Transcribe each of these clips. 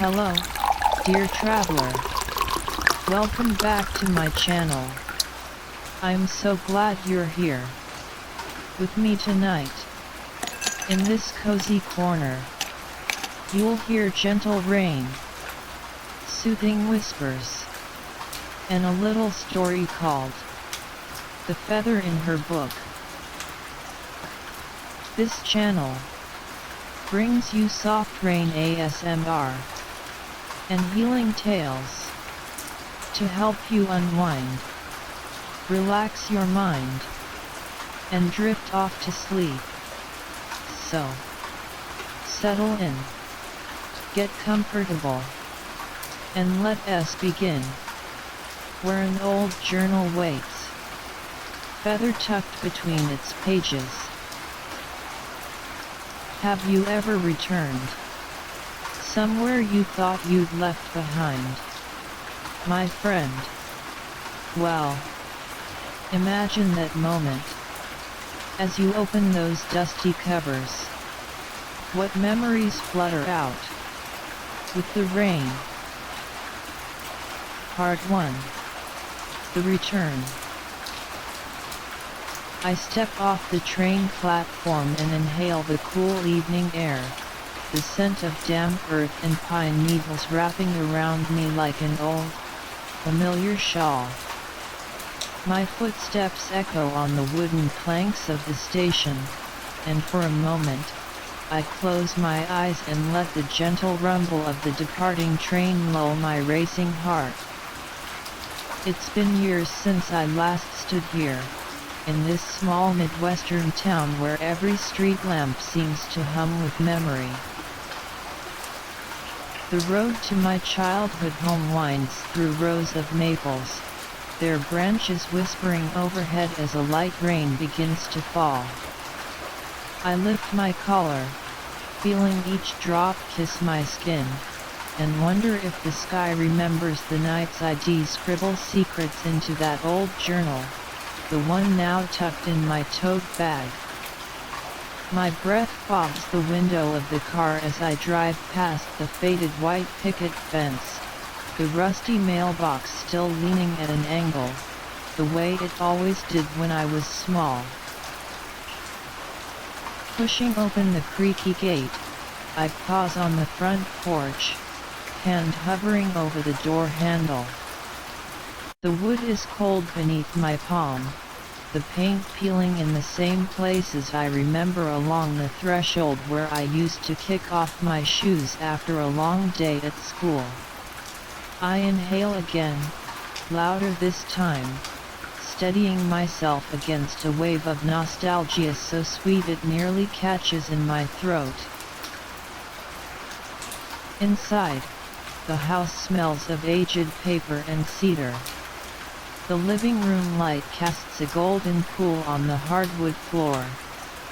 Hello, dear traveler. Welcome back to my channel. I'm so glad you're here with me tonight. In this cozy corner, you'll hear gentle rain, soothing whispers, and a little story called The Feather in Her Book. This channel brings you soft rain ASMR and healing tales to help you unwind, relax your mind, and drift off to sleep. So, settle in, get comfortable, and let us begin. Where an old journal waits, feather tucked between its pages. Have you ever returned somewhere you thought you'd left behind, my friend? Well, imagine that moment as you open those dusty covers. What memories flutter out with the rain? Part 1. The Return. I step off the train platform and inhale the cool evening air, the scent of damp earth and pine needles wrapping around me like an old, familiar shawl. My footsteps echo on the wooden planks of the station, and for a moment, I close my eyes and let the gentle rumble of the departing train lull my racing heart. It's been years since I last stood here, in this small Midwestern town where every street lamp seems to hum with memory. The road to my childhood home winds through rows of maples, their branches whispering overhead as a light rain begins to fall. I lift my collar, feeling each drop kiss my skin, and wonder if the sky remembers the nights I scribble secrets into that old journal, the one now tucked in my tote bag. My breath fogs the window of the car as I drive past the faded white picket fence, the rusty mailbox still leaning at an angle, the way it always did when I was small. Pushing open the creaky gate, I pause on the front porch, hand hovering over the door handle. The wood is cold beneath my palm, the paint peeling in the same places I remember along the threshold where I used to kick off my shoes after a long day at school. I inhale again, louder this time, steadying myself against a wave of nostalgia so sweet it nearly catches in my throat. Inside, the house smells of aged paper and cedar. The living room light casts a golden pool on the hardwood floor,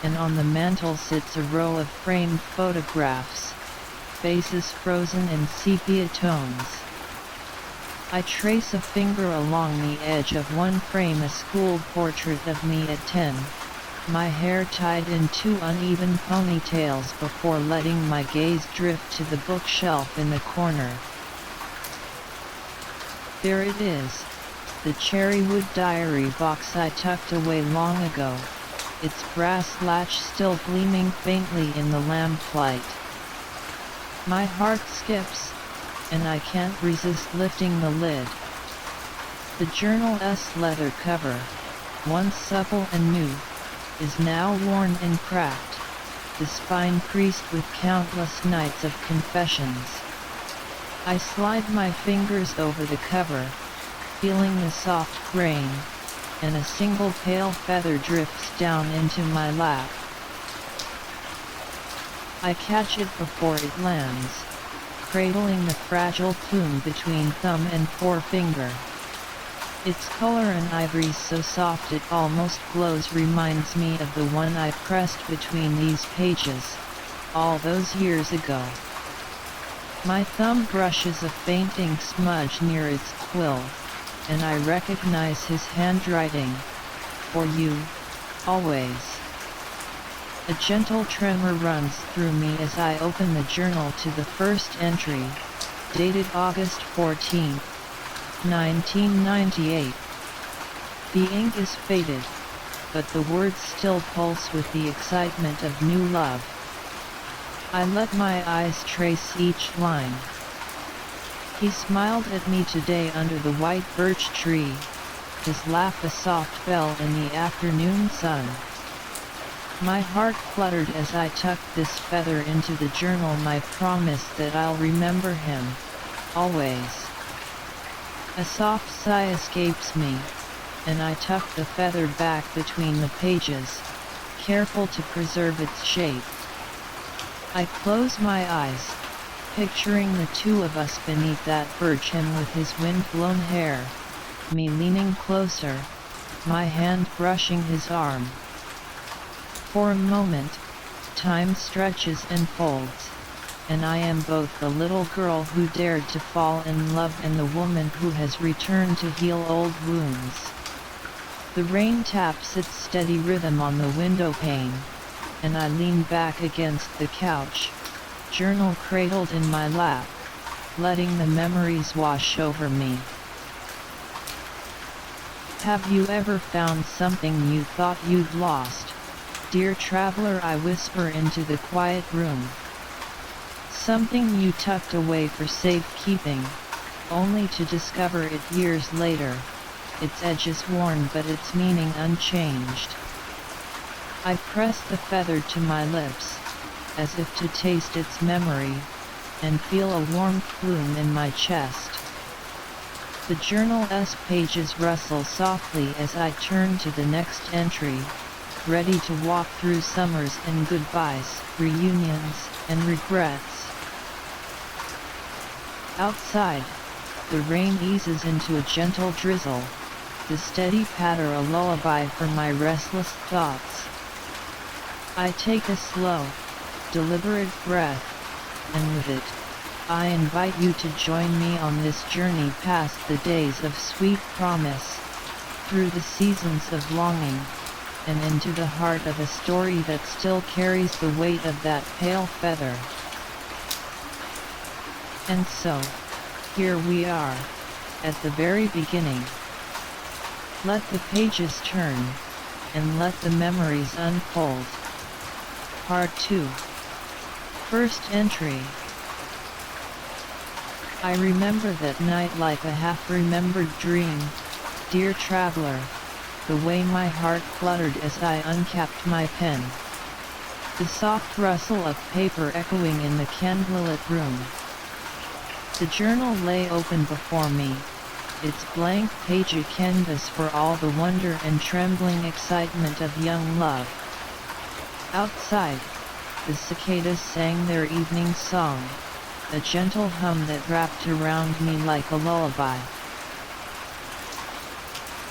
and on the mantel sits a row of framed photographs, faces frozen in sepia tones. I trace a finger along the edge of one frame, a school portrait of me at 10, my hair tied in two uneven ponytails before letting my gaze drift to the bookshelf in the corner. There it is, the cherrywood diary box I tucked away long ago, its brass latch still gleaming faintly in the lamplight. My heart skips, and I can't resist lifting the lid. The journal's leather cover, once supple and new, is now worn and cracked, the spine creased with countless nights of confessions. I slide my fingers over the cover, feeling the soft grain, and a single pale feather drifts down into my lap. I catch it before it lands, cradling the fragile plume between thumb and forefinger. Its color and ivory so soft it almost glows reminds me of the one I pressed between these pages, all those years ago. My thumb brushes a faint ink smudge near its quill, and I recognize his handwriting, for you, always. A gentle tremor runs through me as I open the journal to the first entry, dated August 14, 1998. The ink is faded, but the words still pulse with the excitement of new love. I let my eyes trace each line. He smiled at me today under the white birch tree, his laugh a soft bell in the afternoon sun. My heart fluttered as I tucked this feather into the journal, my promise that I'll remember him, always. A soft sigh escapes me, and I tuck the feather back between the pages, careful to preserve its shape. I close my eyes, picturing the two of us beneath that birch, him with his wind-blown hair, me leaning closer, my hand brushing his arm. For a moment, time stretches and folds, and I am both the little girl who dared to fall in love and the woman who has returned to heal old wounds. The rain taps its steady rhythm on the window pane, and I lean back against the couch, journal cradled in my lap, letting the memories wash over me. Have you ever found something you thought you'd lost, dear traveler? I whisper into the quiet room. Something you tucked away for safekeeping, only to discover it years later, its edges worn but its meaning unchanged. I press the feather to my lips, as if to taste its memory, and feel a warmth bloom in my chest. The journal's pages rustle softly as I turn to the next entry, ready to walk through summers and goodbyes, reunions, and regrets. Outside, the rain eases into a gentle drizzle, the steady patter a lullaby for my restless thoughts. I take a slow, deliberate breath, and with it, I invite you to join me on this journey past the days of sweet promise, through the seasons of longing, and into the heart of a story that still carries the weight of that pale feather. And so, here we are, at the very beginning. Let the pages turn, and let the memories unfold. Part 2. First entry. I remember that night like a half-remembered dream, dear traveler, the way my heart fluttered as I uncapped my pen. The soft rustle of paper echoing in the candlelit room. The journal lay open before me, its blank page a canvas for all the wonder and trembling excitement of young love. Outside, the cicadas sang their evening song, a gentle hum that wrapped around me like a lullaby.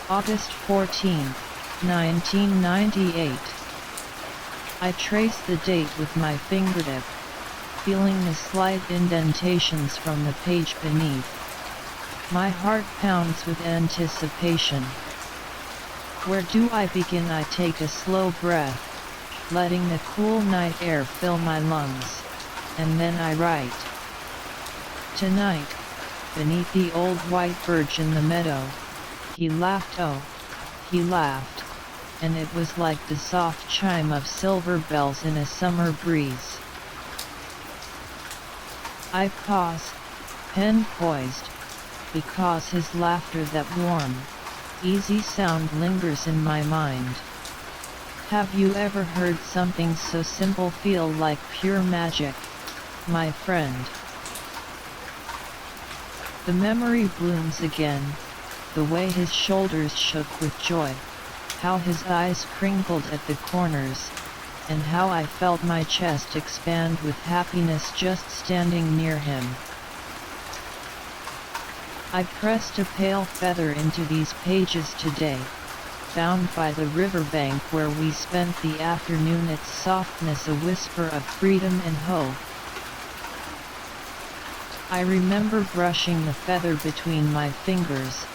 August 14, 1998. I trace the date with my fingertip, feeling the slight indentations from the page beneath. My heart pounds with anticipation. Where do I begin? I take a slow breath, letting the cool night air fill my lungs, and then I write. Tonight, beneath the old white birch in the meadow, he laughed, oh, he laughed, and it was like the soft chime of silver bells in a summer breeze. I pause, pen poised, because his laughter, that warm, easy sound lingers in my mind. Have you ever heard something so simple feel like pure magic, my friend? The memory blooms again, the way his shoulders shook with joy, how his eyes crinkled at the corners, and how I felt my chest expand with happiness just standing near him. I pressed a pale feather into these pages today, found by the riverbank where we spent the afternoon, its softness a whisper of freedom and hope. I remember brushing the feather between my fingers,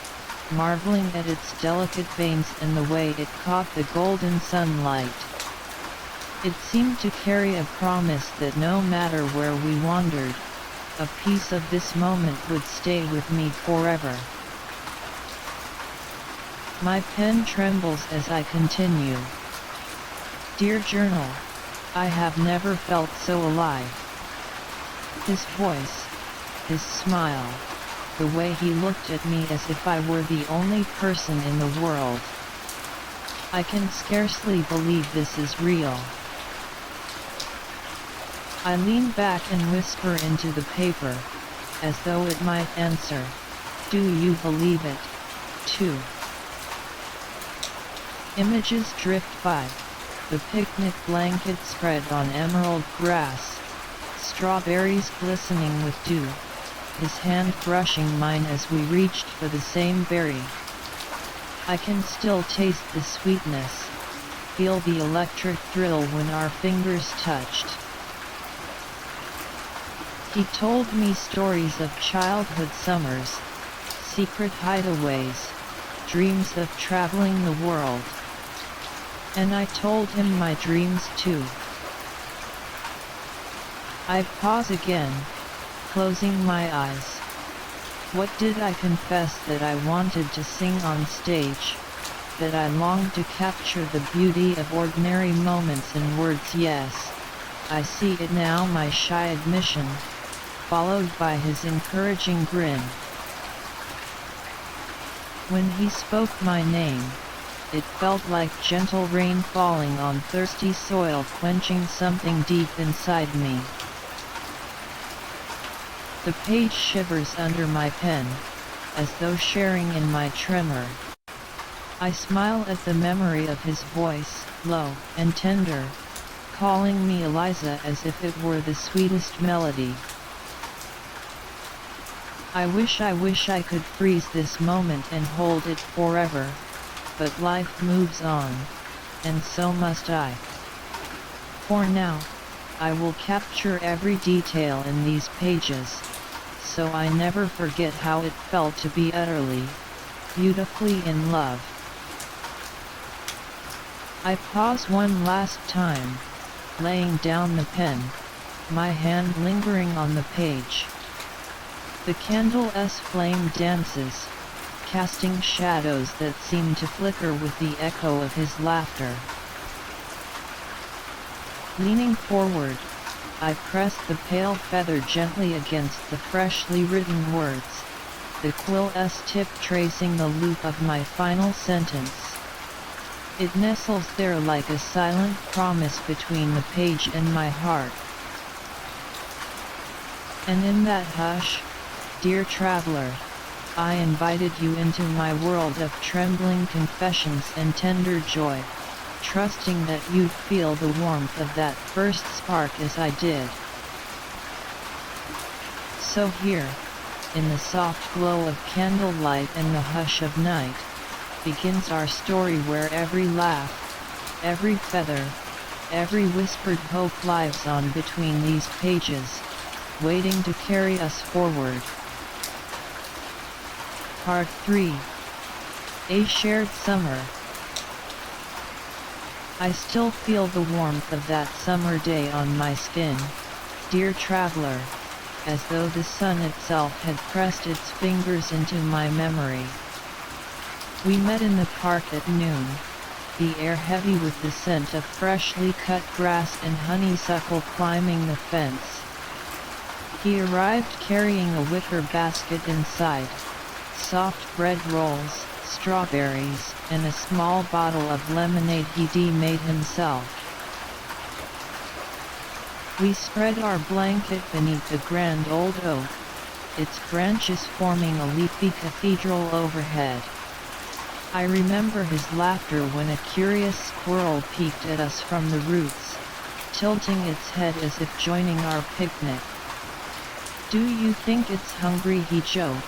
marveling at its delicate veins and the way it caught the golden sunlight. It seemed to carry a promise that no matter where we wandered, a piece of this moment would stay with me forever. My pen trembles as I continue. Dear Journal, I have never felt so alive. His voice, his smile, the way he looked at me as if I were the only person in the world. I can scarcely believe this is real. I lean back and whisper into the paper, as though it might answer, "Do you believe it, too?" Images drift by, the picnic blanket spread on emerald grass, strawberries glistening with dew, his hand brushing mine as we reached for the same berry. I can still taste the sweetness, feel the electric thrill when our fingers touched. He told me stories of childhood summers, secret hideaways, dreams of traveling the world. And I told him my dreams too. I pause again, closing my eyes. What did I confess that I wanted to sing on stage? That I longed to capture the beauty of ordinary moments in words? Yes, I see it now, my shy admission, followed by his encouraging grin. When he spoke my name, it felt like gentle rain falling on thirsty soil, quenching something deep inside me. The page shivers under my pen, as though sharing in my tremor. I smile at the memory of his voice, low and tender, calling me Eliza as if it were the sweetest melody. I wish I could freeze this moment and hold it forever, but life moves on, and so must I. For now, I will capture every detail in these pages, so I never forget how it felt to be utterly, beautifully in love. I pause one last time, laying down the pen, my hand lingering on the page. The candle's flame dances, casting shadows that seem to flicker with the echo of his laughter. Leaning forward, I press the pale feather gently against the freshly written words, the quill's tip tracing the loop of my final sentence. It nestles there like a silent promise between the page and my heart. And in that hush, dear traveler, I invited you into my world of trembling confessions and tender joy, trusting that you'd feel the warmth of that first spark as I did. So here, in the soft glow of candlelight and the hush of night, begins our story where every laugh, every feather, every whispered hope lives on between these pages, waiting to carry us forward. Part 3. A Shared Summer. I still feel the warmth of that summer day on my skin, dear traveler, as though the sun itself had pressed its fingers into my memory. We met in the park at noon, the air heavy with the scent of freshly cut grass and honeysuckle climbing the fence. He arrived carrying a wicker basket inside, soft bread rolls, strawberries, and a small bottle of lemonade he'd made himself. We spread our blanket beneath the grand old oak, its branches forming a leafy cathedral overhead. I remember his laughter when a curious squirrel peeked at us from the roots, tilting its head as if joining our picnic. "Do you think it's hungry?" he joked,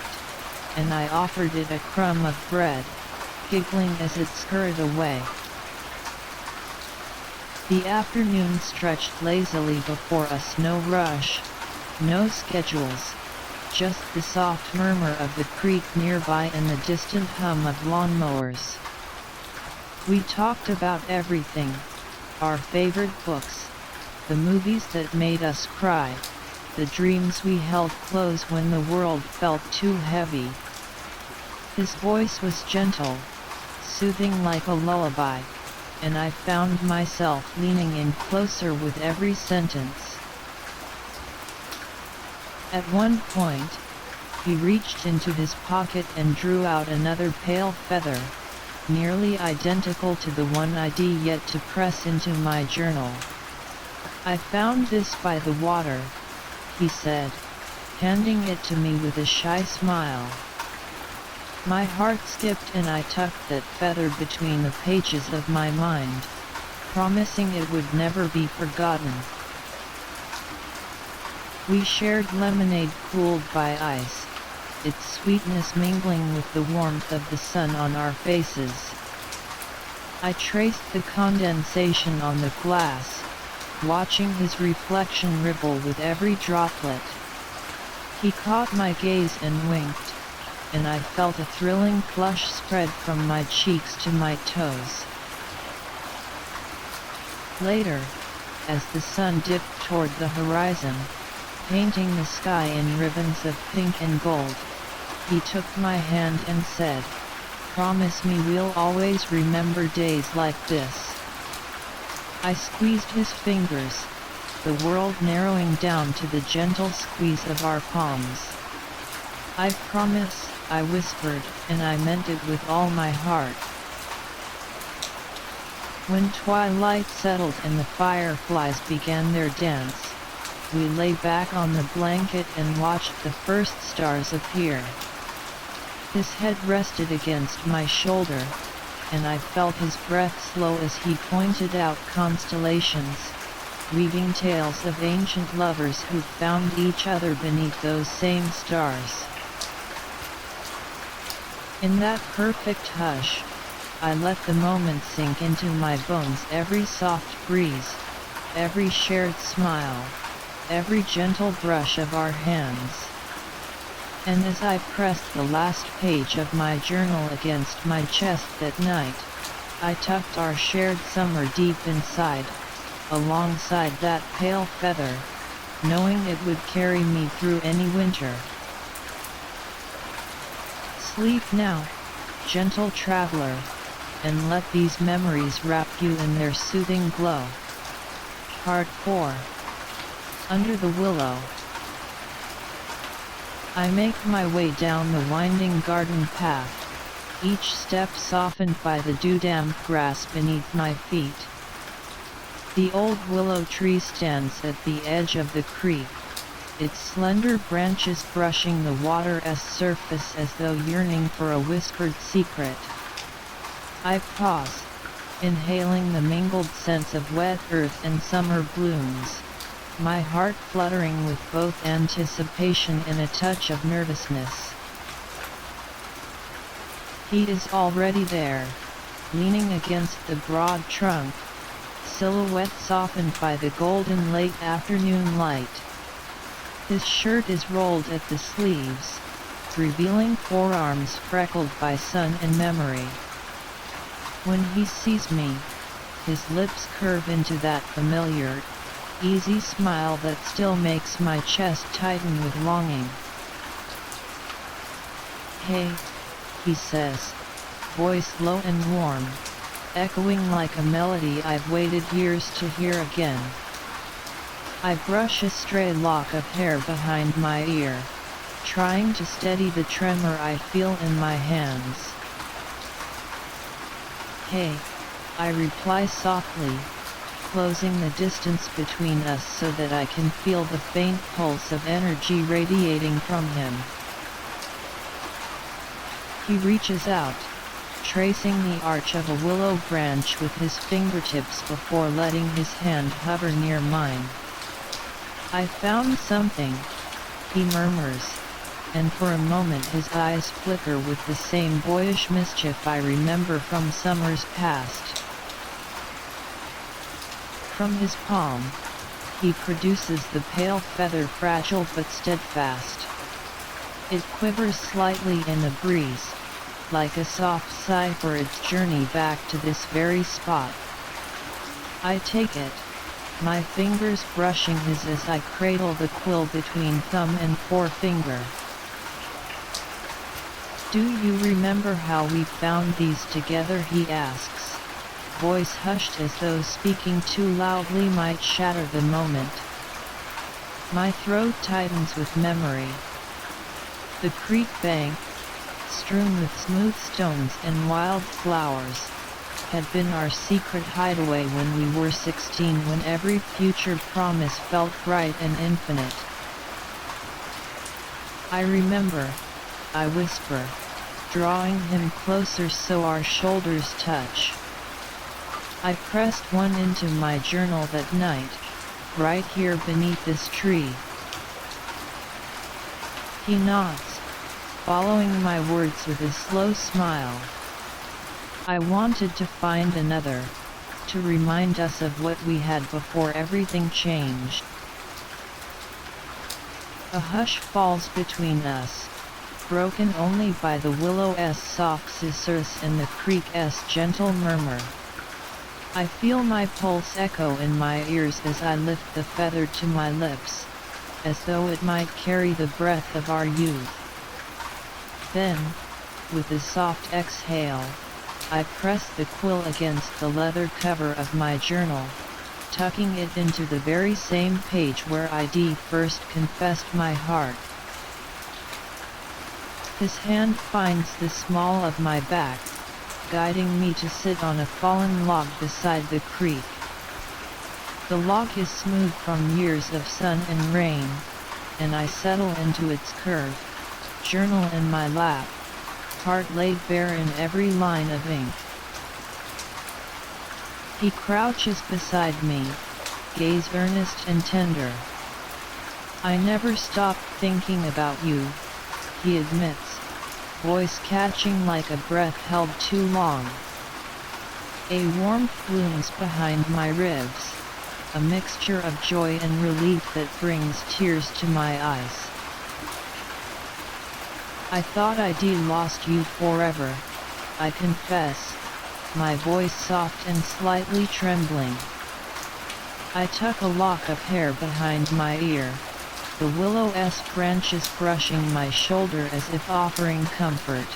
and I offered it a crumb of bread, giggling as it scurried away. The afternoon stretched lazily before us, no rush, no schedules, just the soft murmur of the creek nearby and the distant hum of lawnmowers. We talked about everything, our favorite books, the movies that made us cry, the dreams we held close when the world felt too heavy. His voice was gentle, soothing like a lullaby, and I found myself leaning in closer with every sentence. At one point, he reached into his pocket and drew out another pale feather, nearly identical to the one I'd yet to press into my journal. "I found this by the water," he said, handing it to me with a shy smile. My heart skipped and I tucked that feather between the pages of my mind, promising it would never be forgotten. We shared lemonade cooled by ice, its sweetness mingling with the warmth of the sun on our faces. I traced the condensation on the glass, watching his reflection ripple with every droplet. He caught my gaze and winked, and I felt a thrilling flush spread from my cheeks to my toes. Later, as the sun dipped toward the horizon, painting the sky in ribbons of pink and gold, he took my hand and said, "Promise me we'll always remember days like this." I squeezed his fingers, the world narrowing down to the gentle squeeze of our palms. "I promise," I whispered, and I meant it with all my heart. When twilight settled and the fireflies began their dance, we lay back on the blanket and watched the first stars appear. His head rested against my shoulder, and I felt his breath slow as he pointed out constellations, weaving tales of ancient lovers who found each other beneath those same stars. In that perfect hush, I let the moment sink into my bones, every soft breeze, every shared smile, every gentle brush of our hands. And as I pressed the last page of my journal against my chest that night, I tucked our shared summer deep inside, alongside that pale feather, knowing it would carry me through any winter. Sleep now, gentle traveler, and let these memories wrap you in their soothing glow. Part 4. Under the Willow. I make my way down the winding garden path, each step softened by the dew-damp grass beneath my feet. The old willow tree stands at the edge of the creek, its slender branches brushing the water's surface as though yearning for a whispered secret. I pause, inhaling the mingled scents of wet earth and summer blooms, my heart fluttering with both anticipation and a touch of nervousness. He is already there, leaning against the broad trunk, silhouette softened by the golden late afternoon light. His shirt is rolled at the sleeves, revealing forearms freckled by sun and memory. When he sees me, his lips curve into that familiar, easy smile that still makes my chest tighten with longing. "Hey," he says, voice low and warm, echoing like a melody I've waited years to hear again. I brush a stray lock of hair behind my ear, trying to steady the tremor I feel in my hands. "Hey," I reply softly, closing the distance between us so that I can feel the faint pulse of energy radiating from him. He reaches out, tracing the arch of a willow branch with his fingertips before letting his hand hover near mine. "I found something," he murmurs, and for a moment his eyes flicker with the same boyish mischief I remember from summers past. From his palm, he produces the pale feather, fragile but steadfast. It quivers slightly in the breeze, like a soft sigh for its journey back to this very spot. I take it, my fingers brushing his as I cradle the quill between thumb and forefinger. "Do you remember how we found these together?" he asks, voice hushed as though speaking too loudly might shatter the moment. My throat tightens with memory. The creek bank, strewn with smooth stones and wild flowers, had been our secret hideaway when we were 16, when every future promise felt bright and infinite. "I remember," I whisper, drawing him closer so our shoulders touch. "I pressed one into my journal that night, right here beneath this tree." He nods, following my words with a slow smile. "I wanted to find another, to remind us of what we had before everything changed." A hush falls between us, broken only by the willow's soft scissors and the creek's gentle murmur. I feel my pulse echo in my ears as I lift the feather to my lips, as though it might carry the breath of our youth. Then, with a soft exhale, I press the quill against the leather cover of my journal, tucking it into the very same page where I'd first confessed my heart. His hand finds the small of my back, guiding me to sit on a fallen log beside the creek. The log is smooth from years of sun and rain, and I settle into its curve, journal in my lap, heart laid bare in every line of ink. He crouches beside me, gaze earnest and tender. "I never stopped thinking about you," he admits, voice catching like a breath held too long. A warmth blooms behind my ribs, a mixture of joy and relief that brings tears to my eyes. "I thought I'd lost you forever," I confess, my voice soft and slightly trembling. I tuck a lock of hair behind my ear, the willow's branches brushing my shoulder as if offering comfort.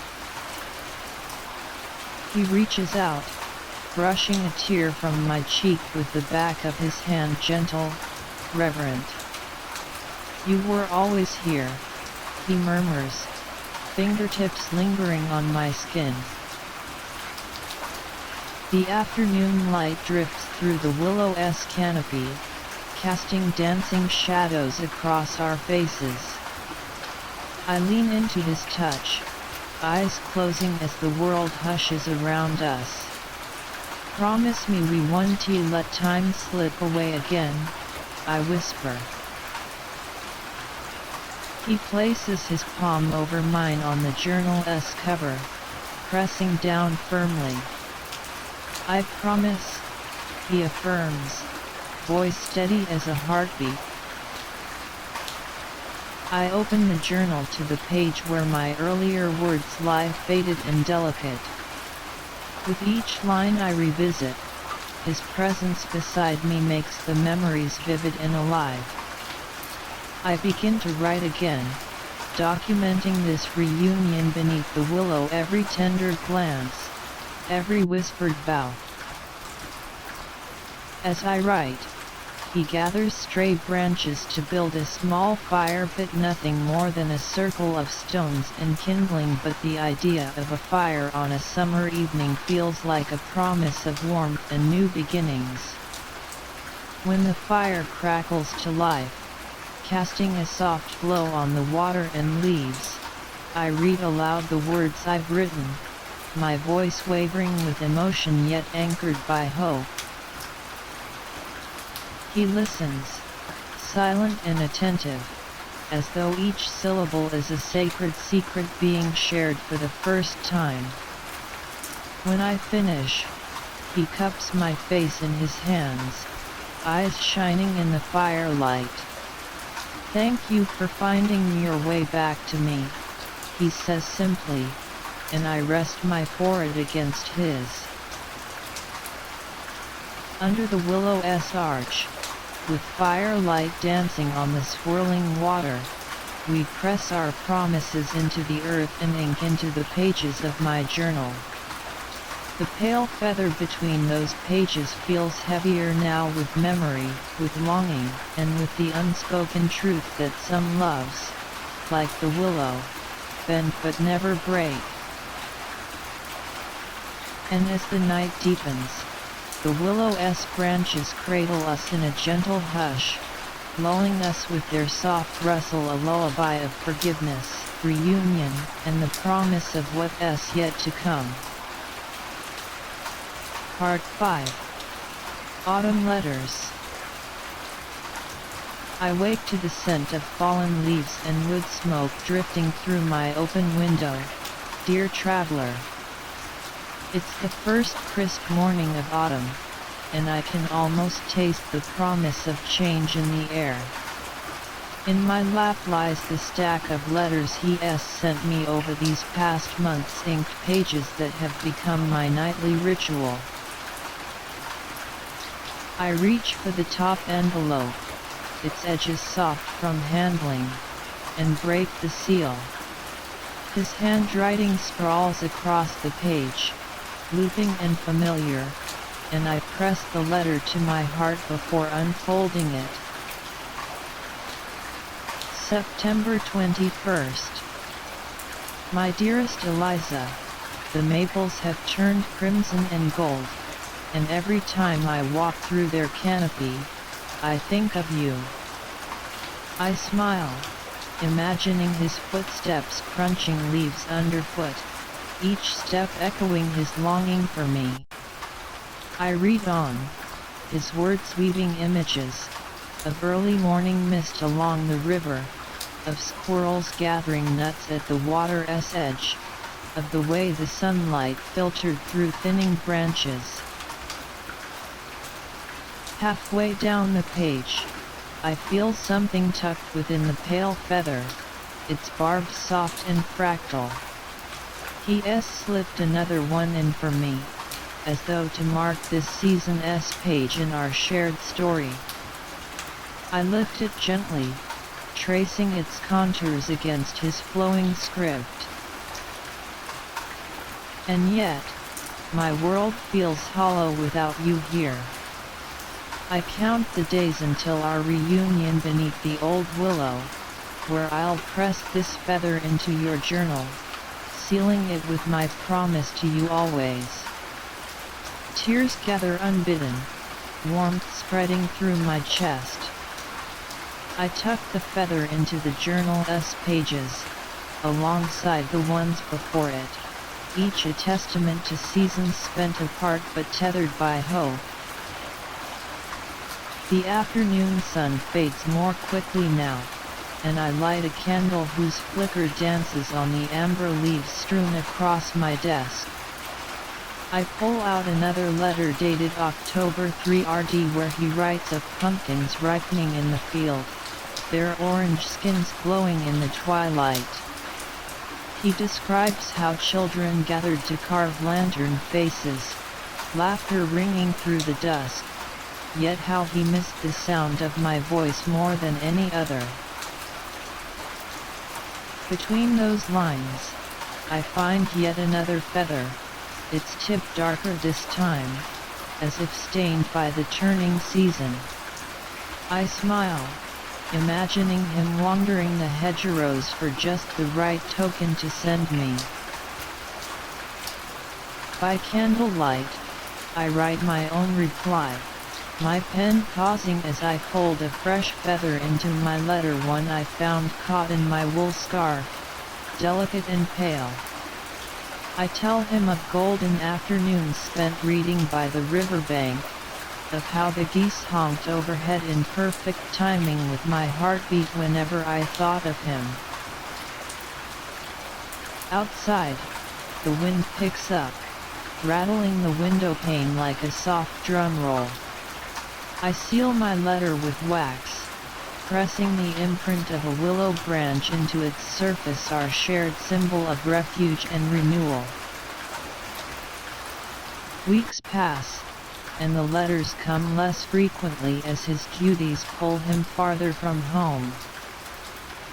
He reaches out, brushing a tear from my cheek with the back of his hand, gentle, reverent. "You were always here," he murmurs, fingertips lingering on my skin. The afternoon light drifts through the willow's canopy, casting dancing shadows across our faces. I lean into his touch, eyes closing as the world hushes around us. "Promise me we won't let time slip away again," I whisper. He places his palm over mine on the journal's cover, pressing down firmly. "I promise," he affirms, voice steady as a heartbeat. I open the journal to the page where my earlier words lie faded and delicate. With each line I revisit, his presence beside me makes the memories vivid and alive. I begin to write again, documenting this reunion beneath the willow, every tender glance, every whispered vow. As I write, he gathers stray branches to build a small fire pit, nothing more than a circle of stones and kindling, but the idea of a fire on a summer evening feels like a promise of warmth and new beginnings. When the fire crackles to life, casting a soft glow on the water and leaves, I read aloud the words I've written, my voice wavering with emotion yet anchored by hope. He listens, silent and attentive, as though each syllable is a sacred secret being shared for the first time. When I finish, he cups my face in his hands, eyes shining in the firelight. "Thank you for finding your way back to me," he says simply, and I rest my forehead against his. Under the willow's arch, With firelight dancing on the swirling water, we press our promises into the earth and ink into the pages of my journal. The pale feather between those pages feels heavier now with memory, with longing, and with the unspoken truth that some loves, like the willow, bend but never break. And as the night deepens, the willow's branches cradle us in a gentle hush, lulling us with their soft rustle, a lullaby of forgiveness, reunion, and the promise of what's yet to come. Part 5. Autumn Letters. I wake to the scent of fallen leaves and wood smoke drifting through my open window, dear traveler. It's the first crisp morning of autumn, and I can almost taste the promise of change in the air. In my lap lies the stack of letters he's sent me over these past months, inked pages that have become my nightly ritual. I reach for the top envelope, its edges soft from handling, and break the seal. His handwriting sprawls across the page, looping and familiar, and I press the letter to my heart before unfolding it. September 21st. My dearest Eliza, the maples have turned crimson and gold, and every time I walk through their canopy, I think of you. I smile, imagining his footsteps crunching leaves underfoot, each step echoing his longing for me. I read on, his words weaving images, of early morning mist along the river, of squirrels gathering nuts at the water's edge, of the way the sunlight filtered through thinning branches. Halfway down the page, I feel something tucked within the pale feather, its barbs soft and fractal. He's slipped another one in for me, as though to mark this season's page in our shared story. I lift it gently, tracing its contours against his flowing script. And yet, my world feels hollow without you here. I count the days until our reunion beneath the old willow, where I'll press this feather into your journal, sealing it with my promise to you always. Tears gather unbidden, warmth spreading through my chest. I tuck the feather into the journal's pages, alongside the ones before it, each a testament to seasons spent apart but tethered by hope. The afternoon sun fades more quickly now, and I light a candle whose flicker dances on the amber leaves strewn across my desk. I pull out another letter dated October 3rd where he writes of pumpkins ripening in the field, their orange skins glowing in the twilight. He describes how children gathered to carve lantern faces, laughter ringing through the dusk, yet how he missed the sound of my voice more than any other. Between those lines, I find yet another feather, its tip darker this time, as if stained by the turning season. I smile, imagining him wandering the hedgerows for just the right token to send me. By candlelight, I write my own reply, my pen pausing as I fold a fresh feather into my letter, one I found caught in my wool scarf, delicate and pale. I tell him of golden afternoons spent reading by the riverbank, of how the geese honked overhead in perfect timing with my heartbeat whenever I thought of him. Outside, the wind picks up, rattling the window pane like a soft drum roll. I seal my letter with wax, pressing the imprint of a willow branch into its surface, our shared symbol of refuge and renewal. Weeks pass, and the letters come less frequently as his duties pull him farther from home.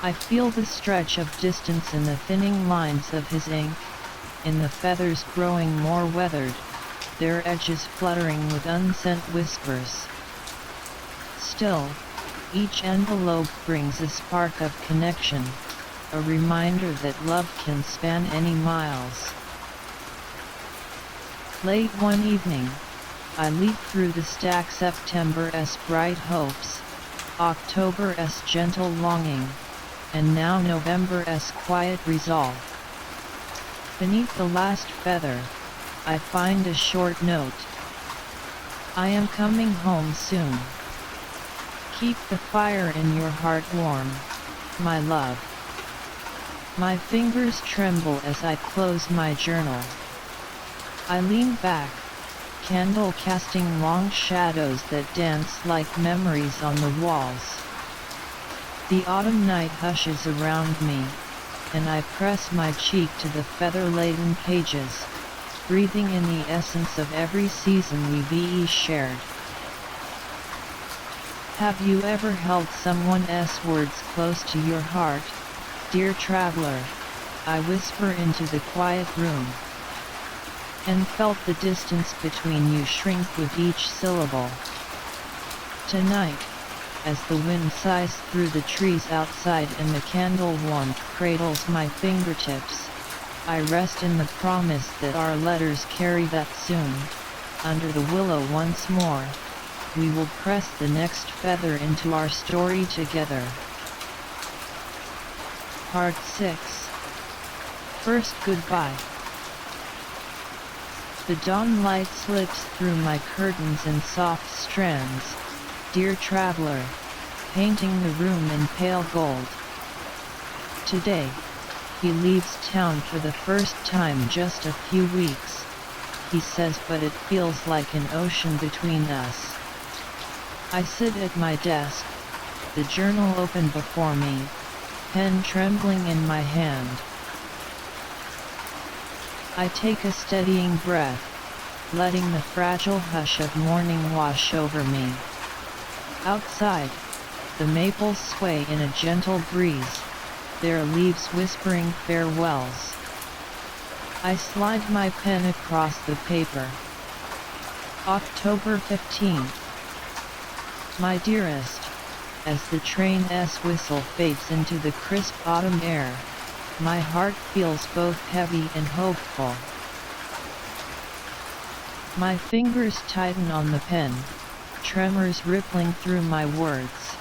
I feel the stretch of distance in the thinning lines of his ink, in the feathers growing more weathered, their edges fluttering with unsent whispers. Still, each envelope brings a spark of connection, a reminder that love can span any miles. Late one evening, I leaf through the stack: September's bright hopes, October's gentle longing, and now November's quiet resolve. Beneath the last feather, I find a short note. I am coming home soon. Keep the fire in your heart warm, my love. My fingers tremble as I close my journal. I lean back, candle casting long shadows that dance like memories on the walls. The autumn night hushes around me, and I press my cheek to the feather-laden pages, breathing in the essence of every season we've shared. Have you ever held someone's words close to your heart, dear traveler? I whisper into the quiet room, and felt the distance between you shrink with each syllable. Tonight, as the wind sighs through the trees outside and the candle warmth cradles my fingertips, I rest in the promise that our letters carry that soon, under the willow once more, we will press the next feather into our story together. Part 6. First goodbye. The dawn light slips through my curtains in soft strands, dear traveler, painting the room in pale gold. Today, he leaves town for the first time just a few weeks, he says, but it feels like an ocean between us. I sit at my desk, the journal open before me, pen trembling in my hand. I take a steadying breath, letting the fragile hush of morning wash over me. Outside, the maples sway in a gentle breeze, their leaves whispering farewells. I slide my pen across the paper. October 15th. My dearest, as the train's whistle fades into the crisp autumn air, my heart feels both heavy and hopeful. My fingers tighten on the pen, tremors rippling through my words.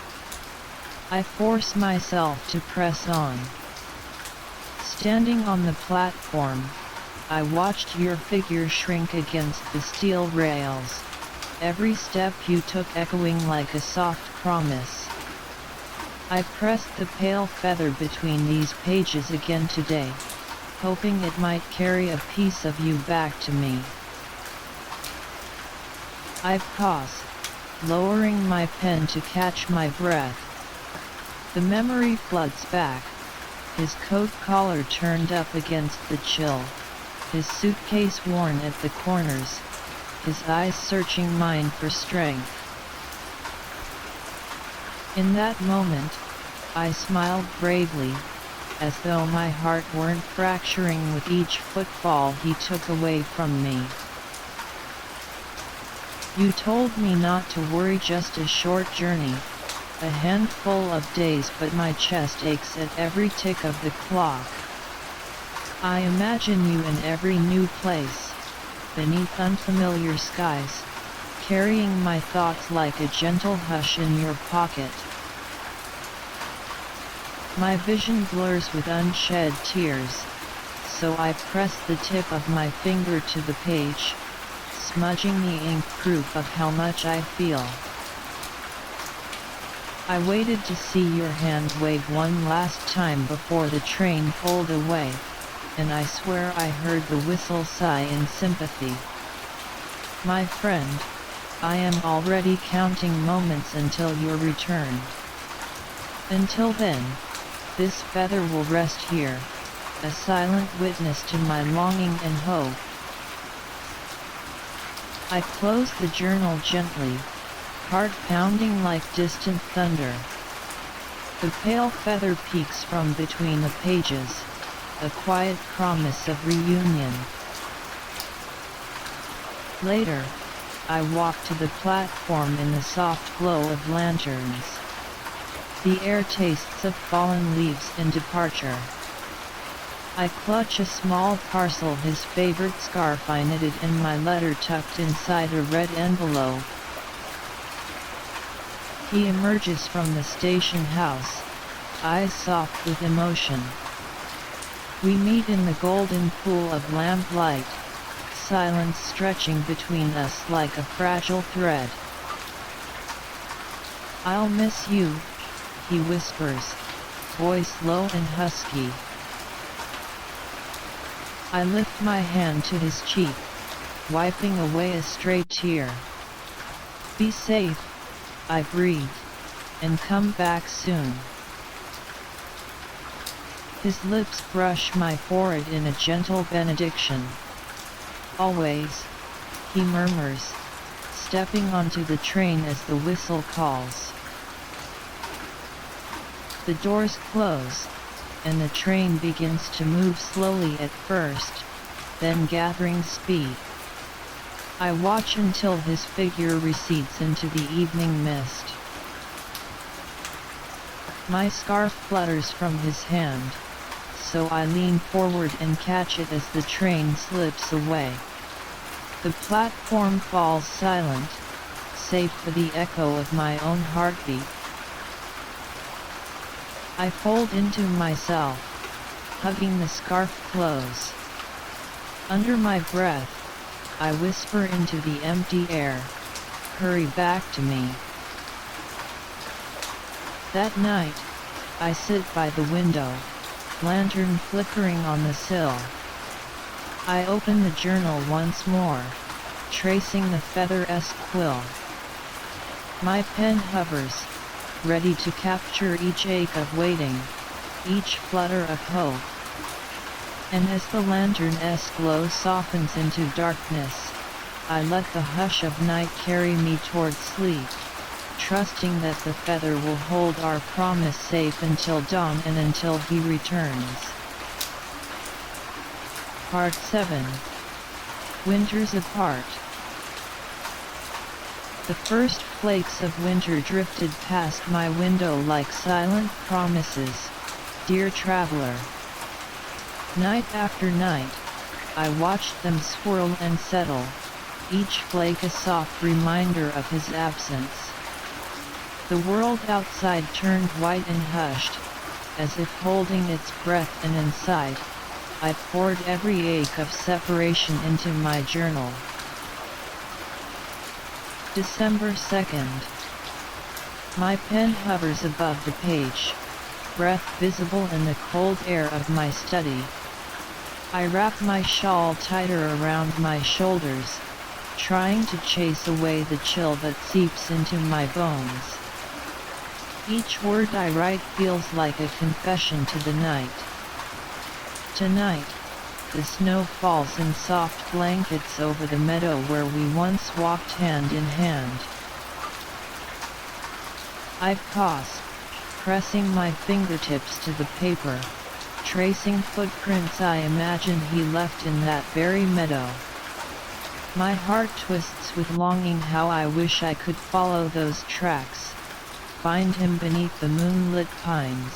I force myself to press on. Standing on the platform, I watched your figure shrink against the steel rails, every step you took echoing like a soft promise. I pressed the pale feather between these pages again today, hoping it might carry a piece of you back to me. I pause, lowering my pen to catch my breath. The memory floods back, his coat collar turned up against the chill, his suitcase worn at the corners, his eyes searching mine for strength. In that moment, I smiled bravely, as though my heart weren't fracturing with each footfall he took away from me. You told me not to worry, just a short journey, a handful of days, but my chest aches at every tick of the clock. I imagine you in every new place, beneath unfamiliar skies, carrying my thoughts like a gentle hush in your pocket. My vision blurs with unshed tears, so I press the tip of my finger to the page, smudging the ink, proof of how much I feel. I waited to see your hand wave one last time before the train pulled away, and I swear I heard the whistle sigh in sympathy. My friend, I am already counting moments until your return. Until then, this feather will rest here, a silent witness to my longing and hope. I close the journal gently, heart pounding like distant thunder. The pale feather peeks from between the pages, a quiet promise of reunion. Later, I walk to the platform in the soft glow of lanterns. The air tastes of fallen leaves and departure. I clutch a small parcel, his favorite scarf I knitted, and my letter tucked inside a red envelope. He emerges from the station house, eyes soft with emotion. We meet in the golden pool of lamplight, silence stretching between us like a fragile thread. "I'll miss you," he whispers, voice low and husky. I lift my hand to his cheek, wiping away a stray tear. "Be safe," I breathe, "and come back soon." His lips brush my forehead in a gentle benediction. "Always," he murmurs, stepping onto the train as the whistle calls. The doors close, and the train begins to move slowly at first, then gathering speed. I watch until his figure recedes into the evening mist. My scarf flutters from his hand, so I lean forward and catch it as the train slips away. The platform falls silent, save for the echo of my own heartbeat. I fold into myself, hugging the scarf close. Under my breath, I whisper into the empty air, "Hurry back to me." That night, I sit by the window, lantern flickering on the sill. I open the journal once more, tracing the feather-esque quill. My pen hovers, ready to capture each ache of waiting, each flutter of hope. And as the lantern-esque glow softens into darkness, I let the hush of night carry me toward sleep, trusting that the feather will hold our promise safe until dawn and until he returns. Part 7. Winters Apart. The first flakes of winter drifted past my window like silent promises, dear traveler. Night after night, I watched them swirl and settle, each flake a soft reminder of his absence. The world outside turned white and hushed, as if holding its breath, and inside, I poured every ache of separation into my journal. December 2nd. My pen hovers above the page, breath visible in the cold air of my study. I wrap my shawl tighter around my shoulders, trying to chase away the chill that seeps into my bones. Each word I write feels like a confession to the night. Tonight, the snow falls in soft blankets over the meadow where we once walked hand in hand. I pause, pressing my fingertips to the paper, tracing footprints I imagine he left in that very meadow. My heart twists with longing. How I wish I could follow those tracks, find him beneath the moonlit pines.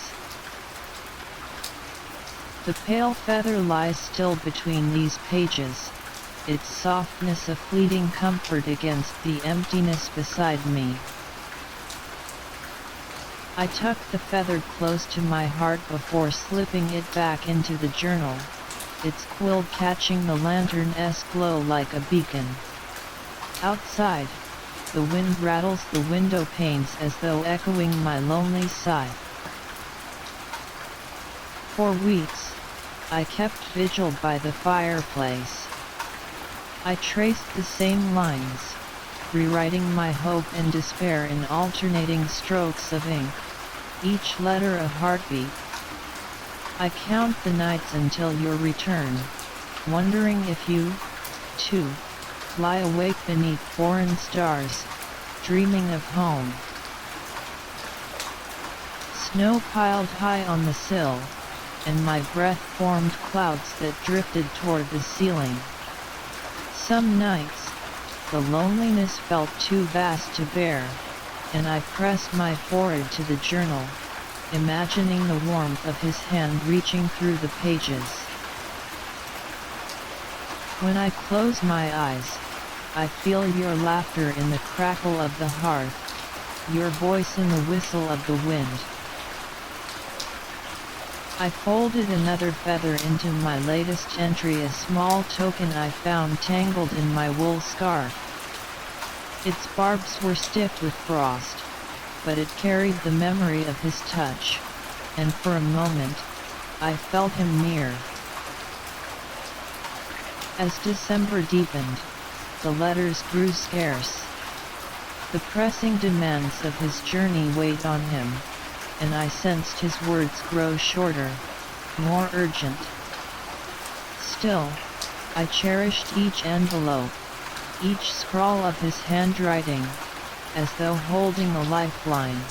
The pale feather lies still between these pages, its softness a fleeting comfort against the emptiness beside me. I tuck the feather close to my heart before slipping it back into the journal, its quill catching the lantern-esque glow like a beacon. Outside, the wind rattles the window panes as though echoing my lonely sigh. For weeks, I kept vigil by the fireplace. I traced the same lines, rewriting my hope and despair in alternating strokes of ink, each letter a heartbeat. I count the nights until your return, wondering if you, too, lie awake beneath foreign stars, dreaming of home. Snow piled high on the sill, and my breath formed clouds that drifted toward the ceiling. Some nights, the loneliness felt too vast to bear, and I pressed my forehead to the journal, imagining the warmth of his hand reaching through the pages. When I close my eyes, I feel your laughter in the crackle of the hearth, your voice in the whistle of the wind. I folded another feather into my latest entry, a small token I found tangled in my wool scarf. Its barbs were stiff with frost, but it carried the memory of his touch, and for a moment, I felt him near. As December deepened, the letters grew scarce. The pressing demands of his journey weighed on him, and I sensed his words grow shorter, more urgent. Still, I cherished each envelope, each scrawl of his handwriting, as though holding a lifeline.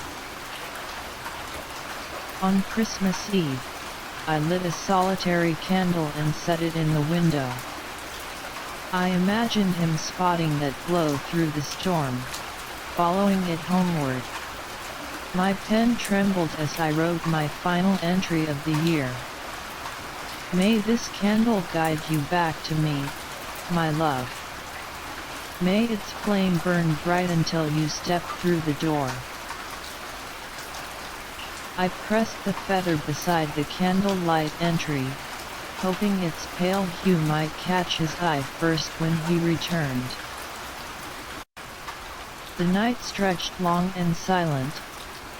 On Christmas Eve, I lit a solitary candle and set it in the window. I imagined him spotting that glow through the storm, following it homeward. My pen trembled as I wrote my final entry of the year. May this candle guide you back to me, my love. May its flame burn bright until you step through the door. I pressed the feather beside the candlelight entry, hoping its pale hue might catch his eye first when he returned. The night stretched long and silent,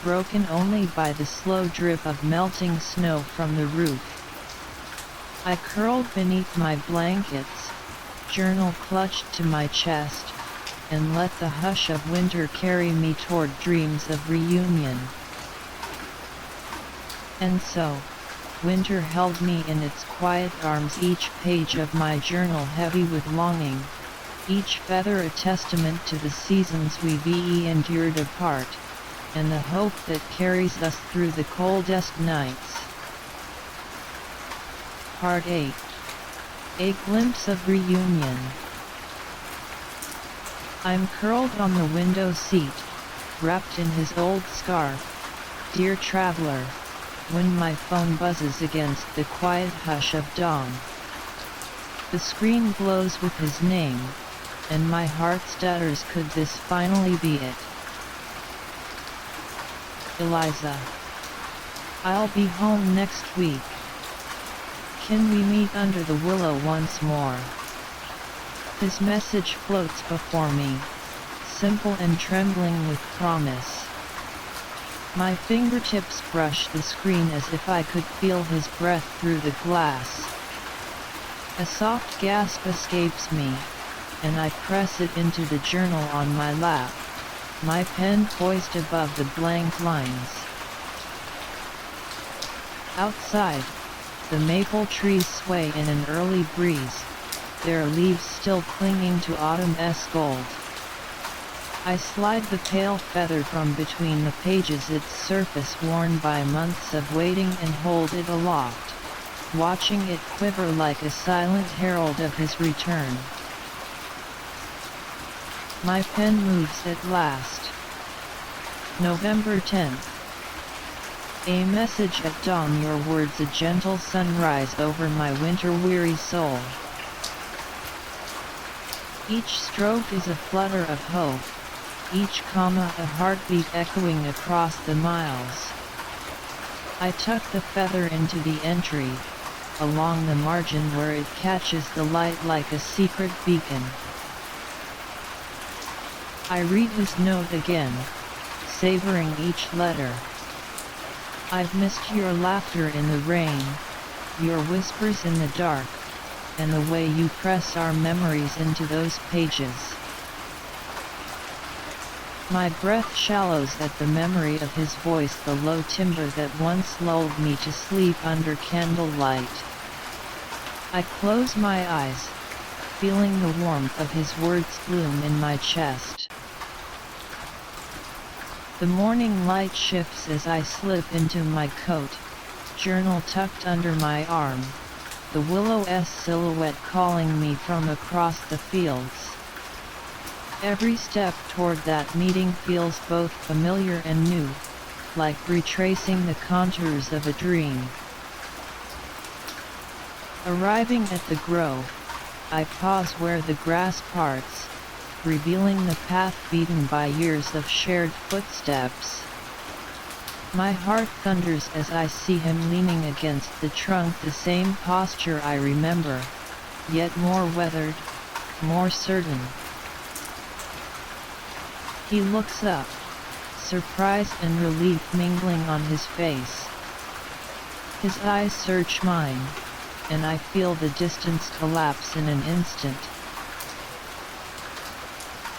broken only by the slow drip of melting snow from the roof. I curled beneath my blankets, journal clutched to my chest, and let the hush of winter carry me toward dreams of reunion. And so, winter held me in its quiet arms, each page of my journal heavy with longing, each feather a testament to the seasons we've endured apart, and the hope that carries us through the coldest nights. Part 8. A glimpse of reunion. I'm curled on the window seat, wrapped in his old scarf, dear traveler, when my phone buzzes against the quiet hush of dawn. The screen glows with his name, and my heart stutters, could this finally be it? Eliza. I'll be home next week. Can we meet under the willow once more? His message floats before me, simple and trembling with promise. My fingertips brush the screen as if I could feel his breath through the glass. A soft gasp escapes me, and I press it into the journal on my lap, my pen poised above the blank lines. Outside, the maple trees sway in an early breeze, their leaves still clinging to autumn's gold. I slide the pale feather from between the pages, its surface worn by months of waiting, and hold it aloft, watching it quiver like a silent herald of his return. My pen moves at last. November 10th. A message at dawn, your words a gentle sunrise over my winter-weary soul. Each stroke is a flutter of hope, each comma a heartbeat echoing across the miles. I tuck the feather into the entry, along the margin where it catches the light like a secret beacon. I read his note again, savoring each letter. I've missed your laughter in the rain, your whispers in the dark, and the way you press our memories into those pages. My breath shallows at the memory of his voice, the low timbre that once lulled me to sleep under candlelight. I close my eyes, feeling the warmth of his words bloom in my chest. The morning light shifts as I slip into my coat, journal tucked under my arm, the willow's silhouette calling me from across the fields. Every step toward that meeting feels both familiar and new, like retracing the contours of a dream. Arriving at the grove, I pause where the grass parts, revealing the path beaten by years of shared footsteps. My heart thunders as I see him leaning against the trunk, the same posture I remember, yet more weathered, more certain. He looks up, surprise and relief mingling on his face. His eyes search mine, and I feel the distance collapse in an instant.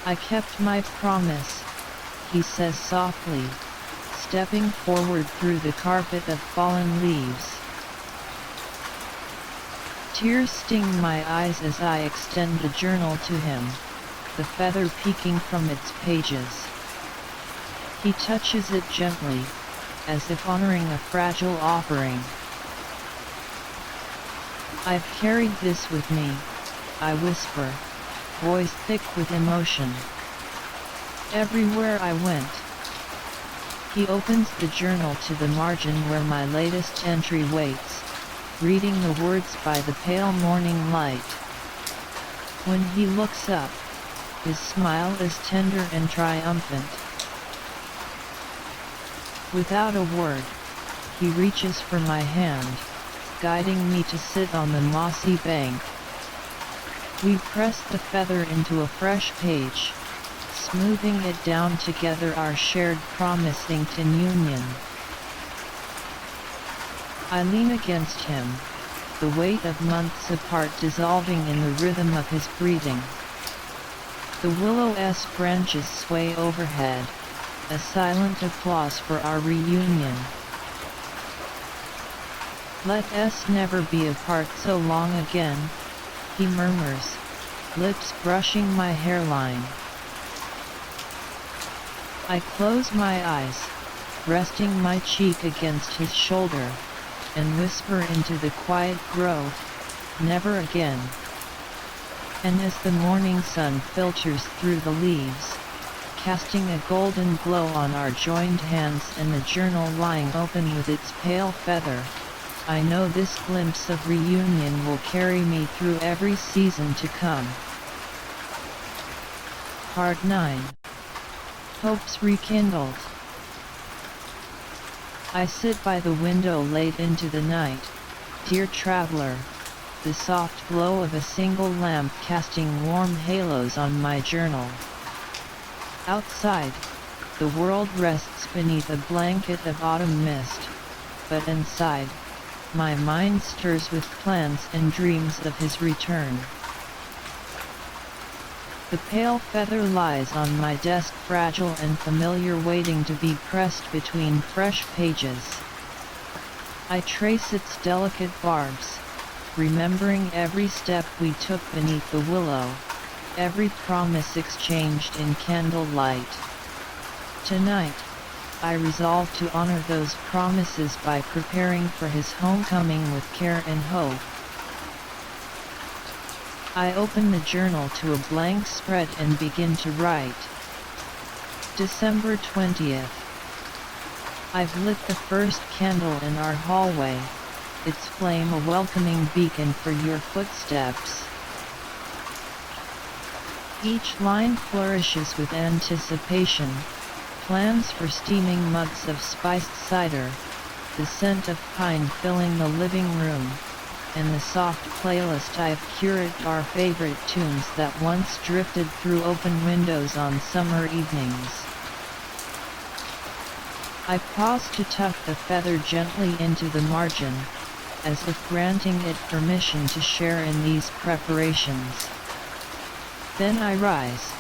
"I kept my promise," he says softly, stepping forward through the carpet of fallen leaves. Tears sting my eyes as I extend the journal to him, the feather peeking from its pages. He touches it gently, as if honoring a fragile offering. "I've carried this with me," I whisper, voice thick with emotion. "Everywhere I went." He opens the journal to the margin where my latest entry waits, reading the words by the pale morning light. When he looks up, his smile is tender and triumphant. Without a word, he reaches for my hand, guiding me to sit on the mossy bank. We press the feather into a fresh page, smoothing it down together, our shared promise inked in union. I lean against him, the weight of months apart dissolving in the rhythm of his breathing. The willow's branches sway overhead, a silent applause for our reunion. "Let us never be apart so long again," he murmurs, lips brushing my hairline. I close my eyes, resting my cheek against his shoulder, and whisper into the quiet grove, "Never again." And as the morning sun filters through the leaves, casting a golden glow on our joined hands and the journal lying open with its pale feather, I know this glimpse of reunion will carry me through every season to come. Part 9. Hopes Rekindled. I sit by the window late into the night, dear traveler, the soft glow of a single lamp casting warm halos on my journal. Outside, the world rests beneath a blanket of autumn mist, but inside, my mind stirs with plans and dreams of his return. The pale feather lies on my desk, fragile and familiar, waiting to be pressed between fresh pages. I trace its delicate barbs, remembering every step we took beneath the willow, every promise exchanged in candlelight. Tonight, I resolve to honor those promises by preparing for his homecoming with care and hope. I open the journal to a blank spread and begin to write. December 20th. I've lit the first candle in our hallway, its flame a welcoming beacon for your footsteps. Each line flourishes with anticipation, plans for steaming mugs of spiced cider, the scent of pine filling the living room, and the soft playlist I've curated, our favorite tunes that once drifted through open windows on summer evenings. I pause to tuck the feather gently into the margin, as if granting it permission to share in these preparations. Then I rise,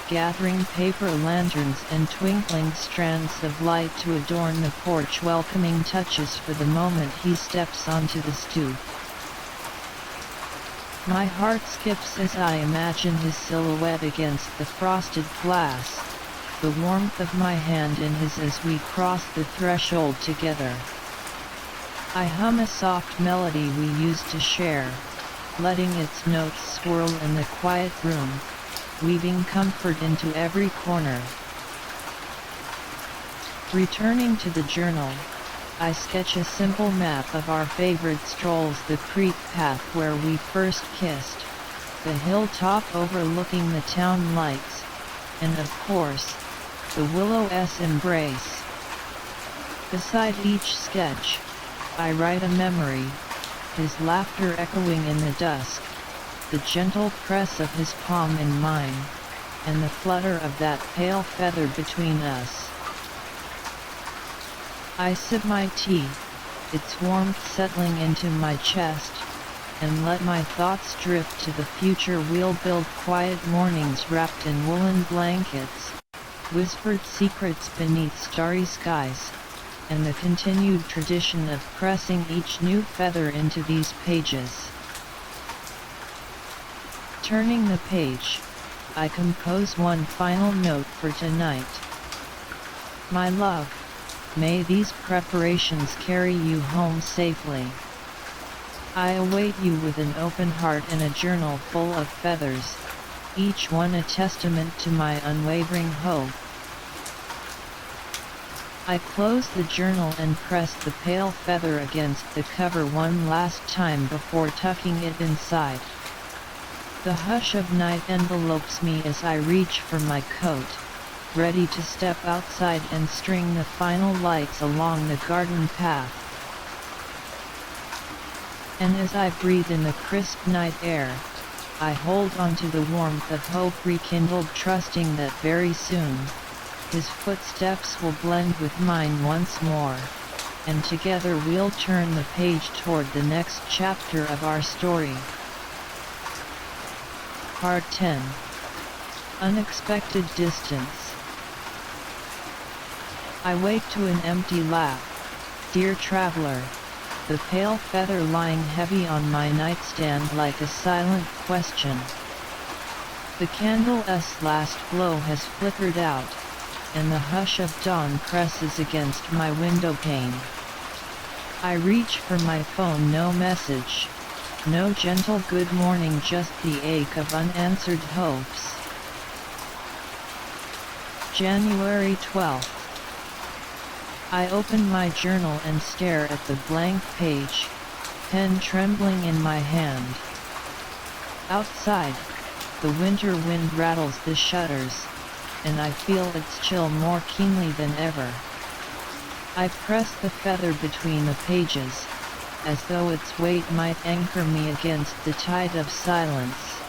gathering paper lanterns and twinkling strands of light to adorn the porch, welcoming touches for the moment he steps onto the stoop. My heart skips as I imagine his silhouette against the frosted glass, the warmth of my hand in his as we cross the threshold together. I hum a soft melody we used to share, letting its notes swirl in the quiet room, weaving comfort into every corner. Returning to the journal, I sketch a simple map of our favorite strolls, the creek path where we first kissed, the hilltop overlooking the town lights, and of course, the willow's embrace. Beside each sketch, I write a memory, his laughter echoing in the dusk, the gentle press of his palm in mine, and the flutter of that pale feather between us. I sip my tea, its warmth settling into my chest, and let my thoughts drift to the future. We'll build quiet mornings wrapped in woolen blankets, whispered secrets beneath starry skies, and the continued tradition of pressing each new feather into these pages. Turning the page, I compose one final note for tonight. My love, may these preparations carry you home safely. I await you with an open heart and a journal full of feathers, each one a testament to my unwavering hope. I close the journal and press the pale feather against the cover one last time before tucking it inside. The hush of night envelopes me as I reach for my coat, ready to step outside and string the final lights along the garden path. And as I breathe in the crisp night air, I hold on to the warmth of hope rekindled, trusting that very soon, his footsteps will blend with mine once more, and together we'll turn the page toward the next chapter of our story. Part 10. Unexpected distance. I wake to an empty lap. Dear traveler, the pale feather lying heavy on my nightstand like a silent question. The candle's last glow has flickered out, and the hush of dawn presses against my window pane. I reach for my phone, no message, no gentle good morning, just the ache of unanswered hopes. January 12th. I open my journal and stare at the blank page, pen trembling in my hand. Outside, the winter wind rattles the shutters, and I feel its chill more keenly than ever. I press the feather between the pages, as though its weight might anchor me against the tide of silence.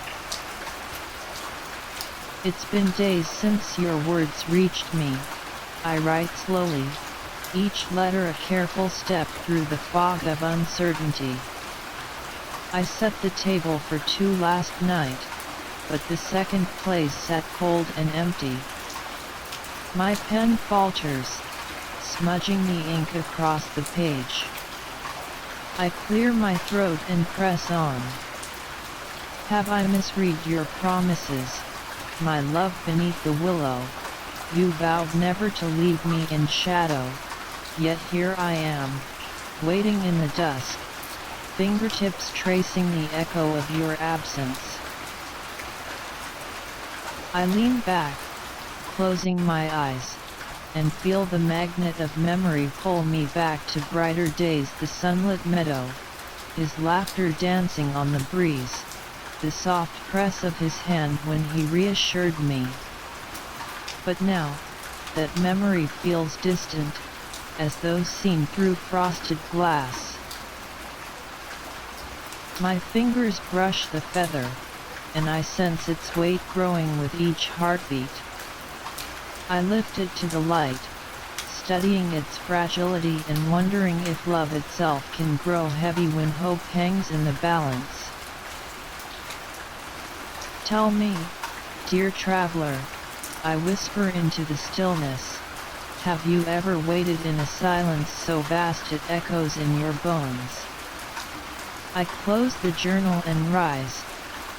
It's been days since your words reached me, I write slowly, each letter a careful step through the fog of uncertainty. I set the table for two last night, but the second place sat cold and empty. My pen falters, smudging the ink across the page. I clear my throat and press on. Have I misread your promises, my love beneath the willow? You vowed never to leave me in shadow, yet here I am, waiting in the dusk, fingertips tracing the echo of your absence. I lean back, closing my eyes, and feel the magnet of memory pull me back to brighter days, the sunlit meadow, his laughter dancing on the breeze, the soft press of his hand when he reassured me. But now, that memory feels distant, as though seen through frosted glass. My fingers brush the feather, and I sense its weight growing with each heartbeat. I lift it to the light, studying its fragility and wondering if love itself can grow heavy when hope hangs in the balance. Tell me, dear traveler, I whisper into the stillness, have you ever waited in a silence so vast it echoes in your bones? I close the journal and rise,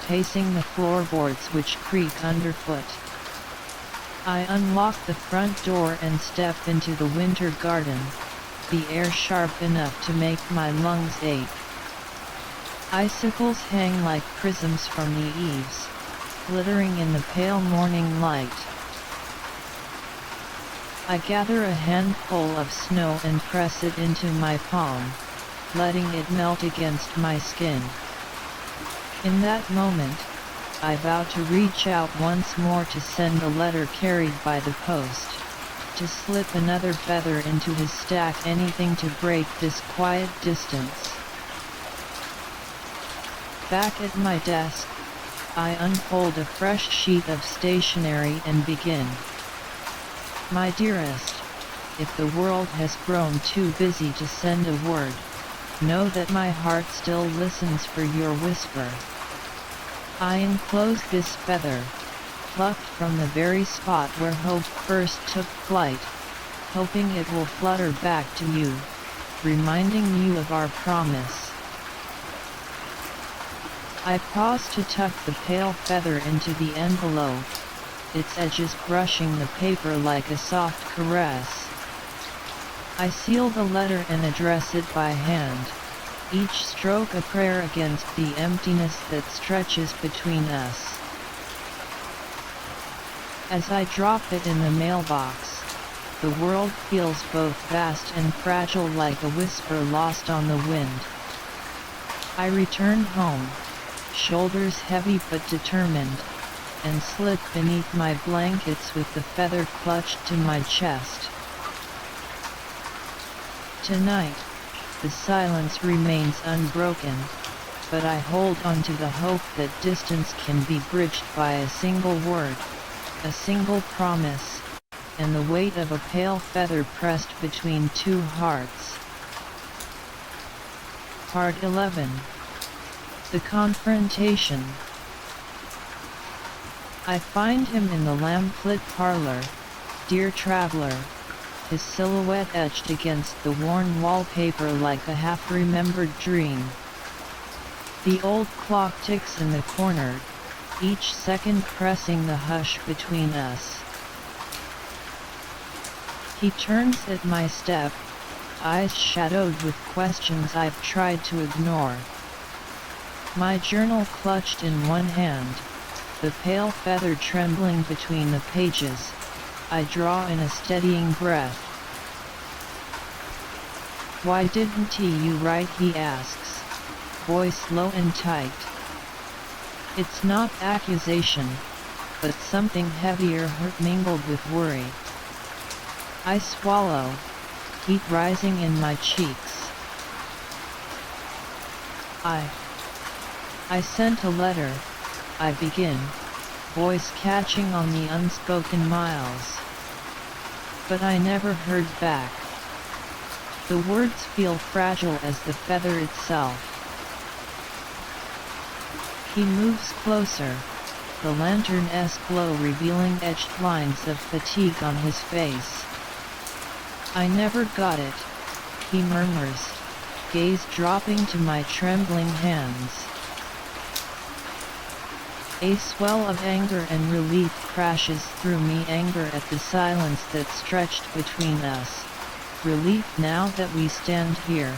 pacing the floorboards which creak underfoot. I unlock the front door and step into the winter garden, the air sharp enough to make my lungs ache. Icicles hang like prisms from the eaves, glittering in the pale morning light. I gather a handful of snow and press it into my palm, letting it melt against my skin. In that moment, I vow to reach out once more to send a letter carried by the post, to slip another feather into his stack, anything to break this quiet distance. Back at my desk, I unfold a fresh sheet of stationery and begin. My dearest, if the world has grown too busy to send a word, know that my heart still listens for your whisper. I enclose this feather, plucked from the very spot where hope first took flight, hoping it will flutter back to you, reminding you of our promise. I pause to tuck the pale feather into the envelope, its edges brushing the paper like a soft caress. I seal the letter and address it by hand, each stroke a prayer against the emptiness that stretches between us. As I drop it in the mailbox, the world feels both vast and fragile, like a whisper lost on the wind. I return home, shoulders heavy but determined, and slip beneath my blankets with the feather clutched to my chest. Tonight, the silence remains unbroken, but I hold on to the hope that distance can be bridged by a single word, a single promise, and the weight of a pale feather pressed between two hearts. Part 11. The Confrontation. I find him in the lamp-lit parlor, dear traveler, his silhouette etched against the worn wallpaper like a half-remembered dream. The old clock ticks in the corner, each second pressing the hush between us. He turns at my step, eyes shadowed with questions I've tried to ignore. My journal clutched in one hand, the pale feather trembling between the pages, I draw in a steadying breath. "Why didn't you write?" he asks, voice low and tight. It's not accusation, but something heavier, hurt mingled with worry. I swallow, heat rising in my cheeks. I sent a letter, I begin, voice catching on the unspoken miles. But I never heard back. The words feel fragile as the feather itself. He moves closer, the lantern-esque glow revealing etched lines of fatigue on his face. "I never got it," he murmurs, gaze dropping to my trembling hands. A swell of anger and relief crashes through me, anger at the silence that stretched between us, relief now that we stand here,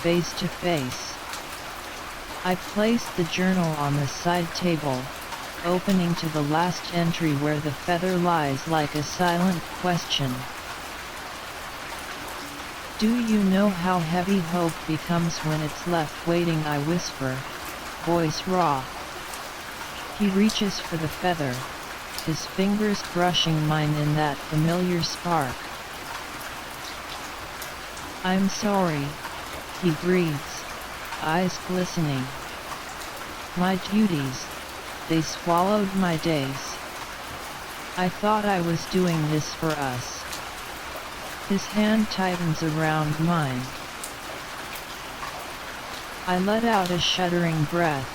face to face. I place the journal on the side table, opening to the last entry where the feather lies like a silent question. "Do you know how heavy hope becomes when it's left waiting?" I whisper, voice raw. He reaches for the feather, his fingers brushing mine in that familiar spark. "I'm sorry," he breathes, eyes glistening. "My duties, they swallowed my days. I thought I was doing this for us." His hand tightens around mine. I let out a shuddering breath,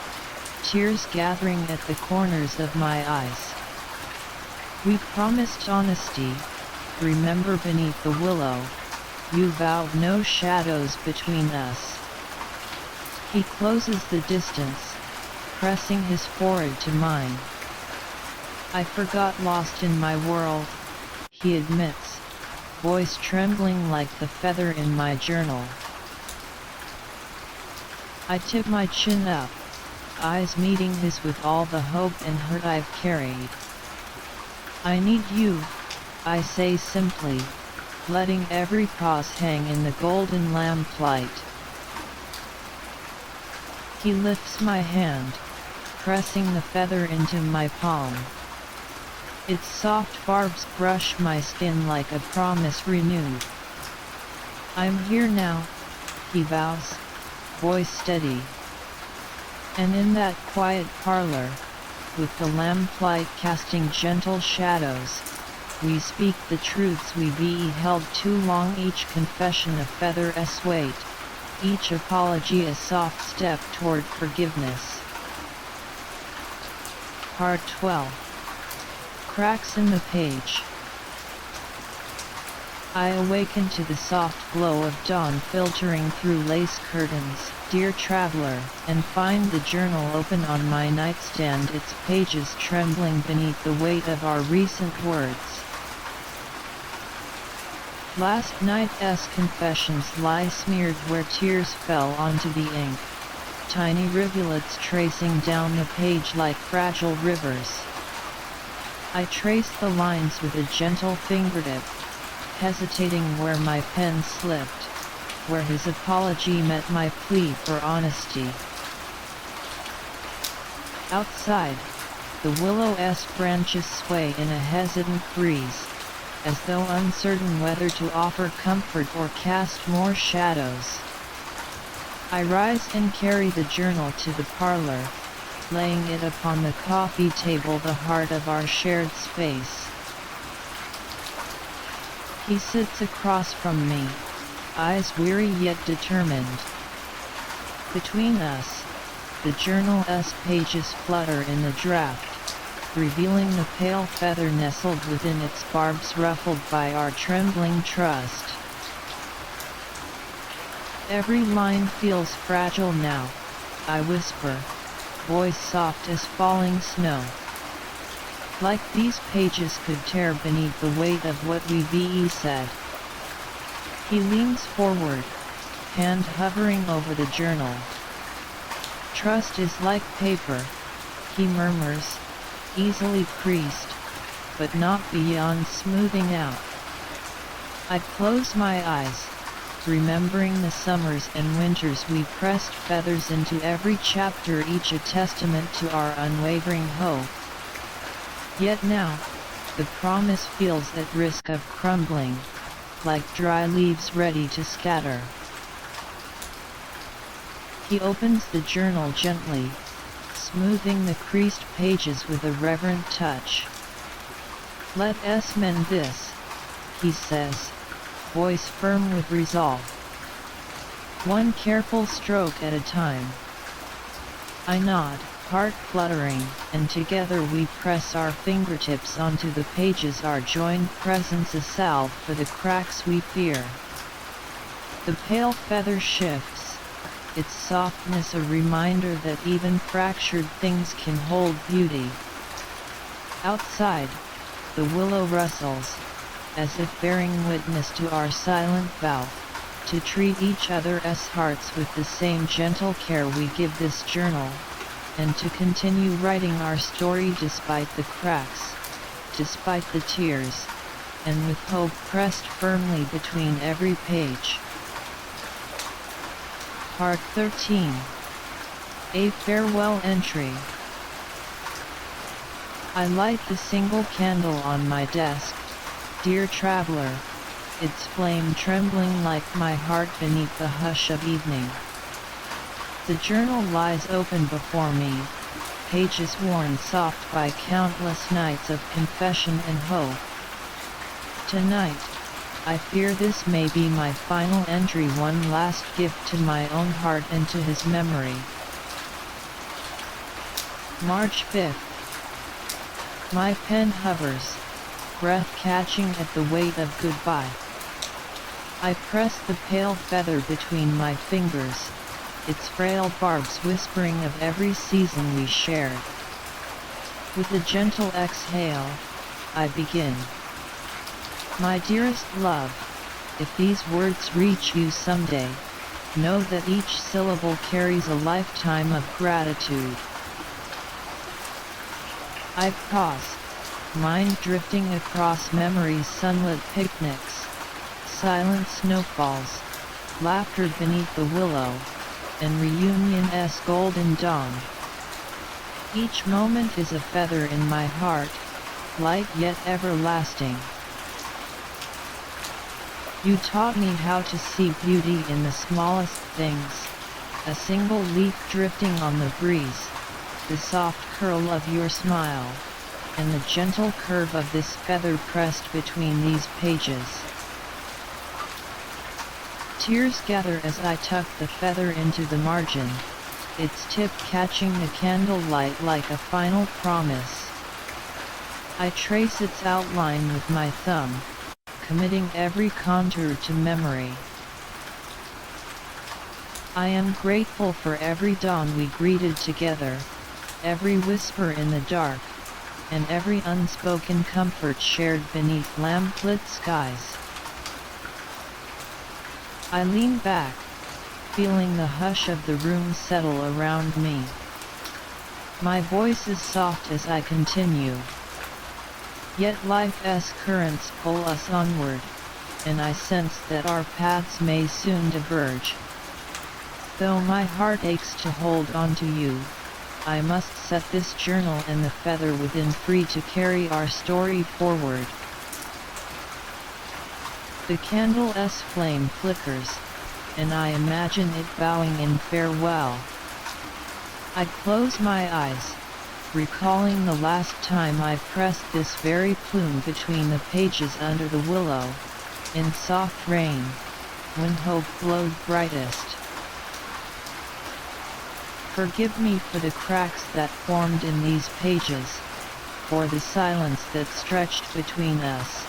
tears gathering at the corners of my eyes. "We promised honesty, remember beneath the willow, you vowed no shadows between us." He closes the distance, pressing his forehead to mine. I forgot, lost in my world, he admits, voice trembling like the feather in my journal. I tip my chin up, eyes meeting his with all the hope and hurt I've carried. I need you, I say simply, letting every pause hang in the golden lamplight. He lifts my hand, pressing the feather into my palm. Its soft barbs brush my skin like a promise renewed. I'm here now, he vows, voice steady. And in that quiet parlor, with the lamplight casting gentle shadows, we speak the truths we held too long, each confession a feather's weight, each apology a soft step toward forgiveness. Part 12. Cracks in the page. I awaken to the soft glow of dawn filtering through lace curtains, dear traveler, and find the journal open on my nightstand, its pages trembling beneath the weight of our recent words. Last night's confessions lie smeared where tears fell onto the ink, tiny rivulets tracing down the page like fragile rivers. I trace the lines with a gentle fingertip, hesitating where my pen slipped, where his apology met my plea for honesty. Outside, the willow's branches sway in a hesitant breeze, as though uncertain whether to offer comfort or cast more shadows. I rise and carry the journal to the parlor, laying it upon the coffee table, the heart of our shared space. He sits across from me, eyes weary yet determined. Between us, the journal's pages flutter in the draft, revealing the pale feather nestled within its barbs, ruffled by our trembling trust. Every line feels fragile now, I whisper, voice soft as falling snow. Like these pages could tear beneath the weight of what we said. He leans forward, hand hovering over the journal. Trust is like paper, he murmurs, easily creased, but not beyond smoothing out. I close my eyes, remembering the summers and winters we pressed feathers into every chapter, each a testament to our unwavering hope. Yet now, the promise feels at risk of crumbling, like dry leaves ready to scatter. He opens the journal gently, smoothing the creased pages with a reverent touch. Let us mend this, he says, voice firm with resolve. One careful stroke at a time. I nod, heart fluttering, and together we press our fingertips onto the pages, our joined presence a salve for the cracks we fear. The pale feather shifts, its softness a reminder that even fractured things can hold beauty. Outside, the willow rustles, as if bearing witness to our silent vow, to treat each other's hearts with the same gentle care we give this journal, and to continue writing our story despite the cracks, despite the tears, and with hope pressed firmly between every page. Part 13. A farewell entry. I light the single candle on my desk, dear traveler, its flame trembling like my heart beneath the hush of evening. The journal lies open before me, pages worn soft by countless nights of confession and hope. Tonight, I fear this may be my final entry, one last gift to my own heart and to his memory. March 5th. My pen hovers, breath catching at the weight of goodbye. I press the pale feather between my fingers, its frail barbs whispering of every season we shared. With a gentle exhale, I begin. My dearest love, if these words reach you someday, know that each syllable carries a lifetime of gratitude. I pause, mind drifting across memories, sunlit picnics, silent snowfalls, laughter beneath the willow, and reunion's golden dawn. Each moment is a feather in my heart, light yet everlasting. You taught me how to see beauty in the smallest things, a single leaf drifting on the breeze, the soft curl of your smile, and the gentle curve of this feather pressed between these pages. Tears gather as I tuck the feather into the margin, its tip catching the candlelight like a final promise. I trace its outline with my thumb, committing every contour to memory. I am grateful for every dawn we greeted together, every whisper in the dark, and every unspoken comfort shared beneath lamplit skies. I lean back, feeling the hush of the room settle around me. My voice is soft as I continue. Yet life's currents pull us onward, and I sense that our paths may soon diverge. Though my heart aches to hold on to you, I must set this journal and the feather within free to carry our story forward. The candle's flame flickers, and I imagine it bowing in farewell. I close my eyes, recalling the last time I pressed this very plume between the pages under the willow, in soft rain, when hope glowed brightest. Forgive me for the cracks that formed in these pages, for the silence that stretched between us,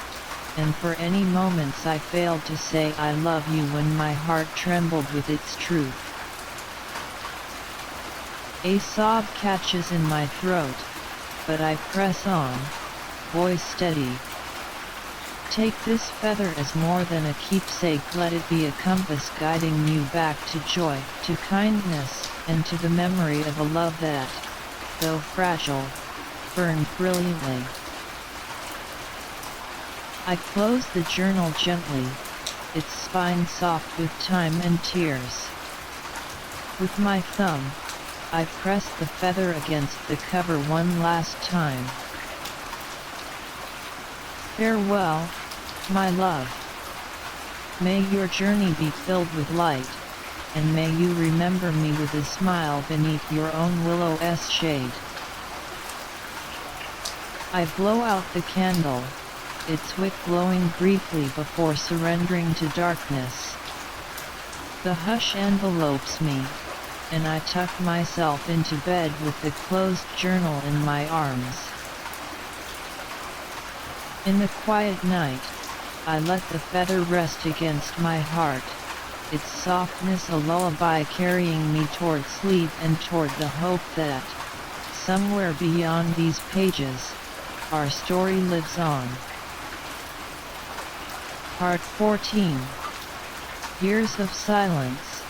and for any moments I failed to say I love you when my heart trembled with its truth. A sob catches in my throat, but I press on, voice steady. Take this feather as more than a keepsake, let it be a compass guiding you back to joy, to kindness, and to the memory of a love that, though fragile, burned brilliantly. I close the journal gently, its spine soft with time and tears. With my thumb, I press the feather against the cover one last time. Farewell, my love. May your journey be filled with light, and may you remember me with a smile beneath your own willow's shade. I blow out the candle, its wick glowing briefly before surrendering to darkness. The hush envelopes me, and I tuck myself into bed with the closed journal in my arms. In the quiet night, I let the feather rest against my heart, its softness a lullaby carrying me toward sleep and toward the hope that, somewhere beyond these pages, our story lives on. Part 14. Years of Silence.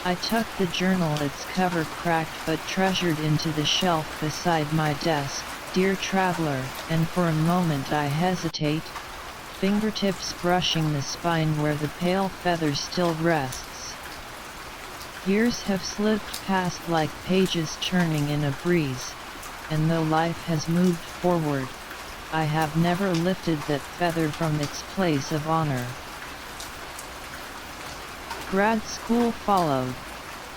I tuck the journal, its cover cracked but treasured, into the shelf beside my desk, dear traveler, and for a moment I hesitate, fingertips brushing the spine where the pale feather still rests. Years have slipped past like pages turning in a breeze, and though life has moved forward, I have never lifted that feather from its place of honor. Grad school followed,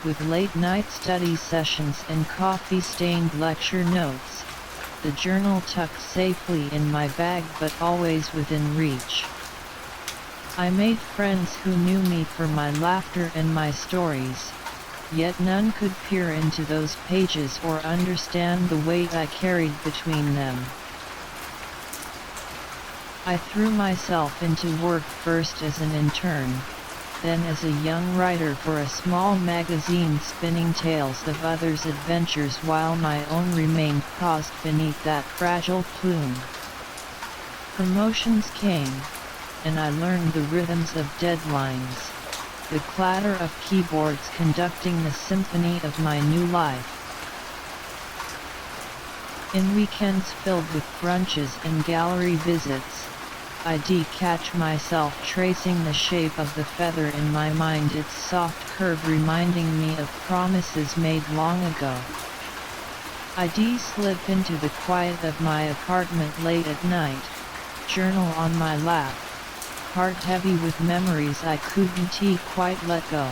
with late-night study sessions and coffee-stained lecture notes, the journal tucked safely in my bag but always within reach. I made friends who knew me for my laughter and my stories, yet none could peer into those pages or understand the weight I carried between them. I threw myself into work first as an intern, then as a young writer for a small magazine spinning tales of others' adventures while my own remained paused beneath that fragile plume. Promotions came, and I learned the rhythms of deadlines, the clatter of keyboards conducting the symphony of my new life. In weekends filled with brunches and gallery visits, I'd catch myself tracing the shape of the feather in my mind, its soft curve reminding me of promises made long ago. I'd slip into the quiet of my apartment late at night, journal on my lap, heart heavy with memories I couldn't quite let go.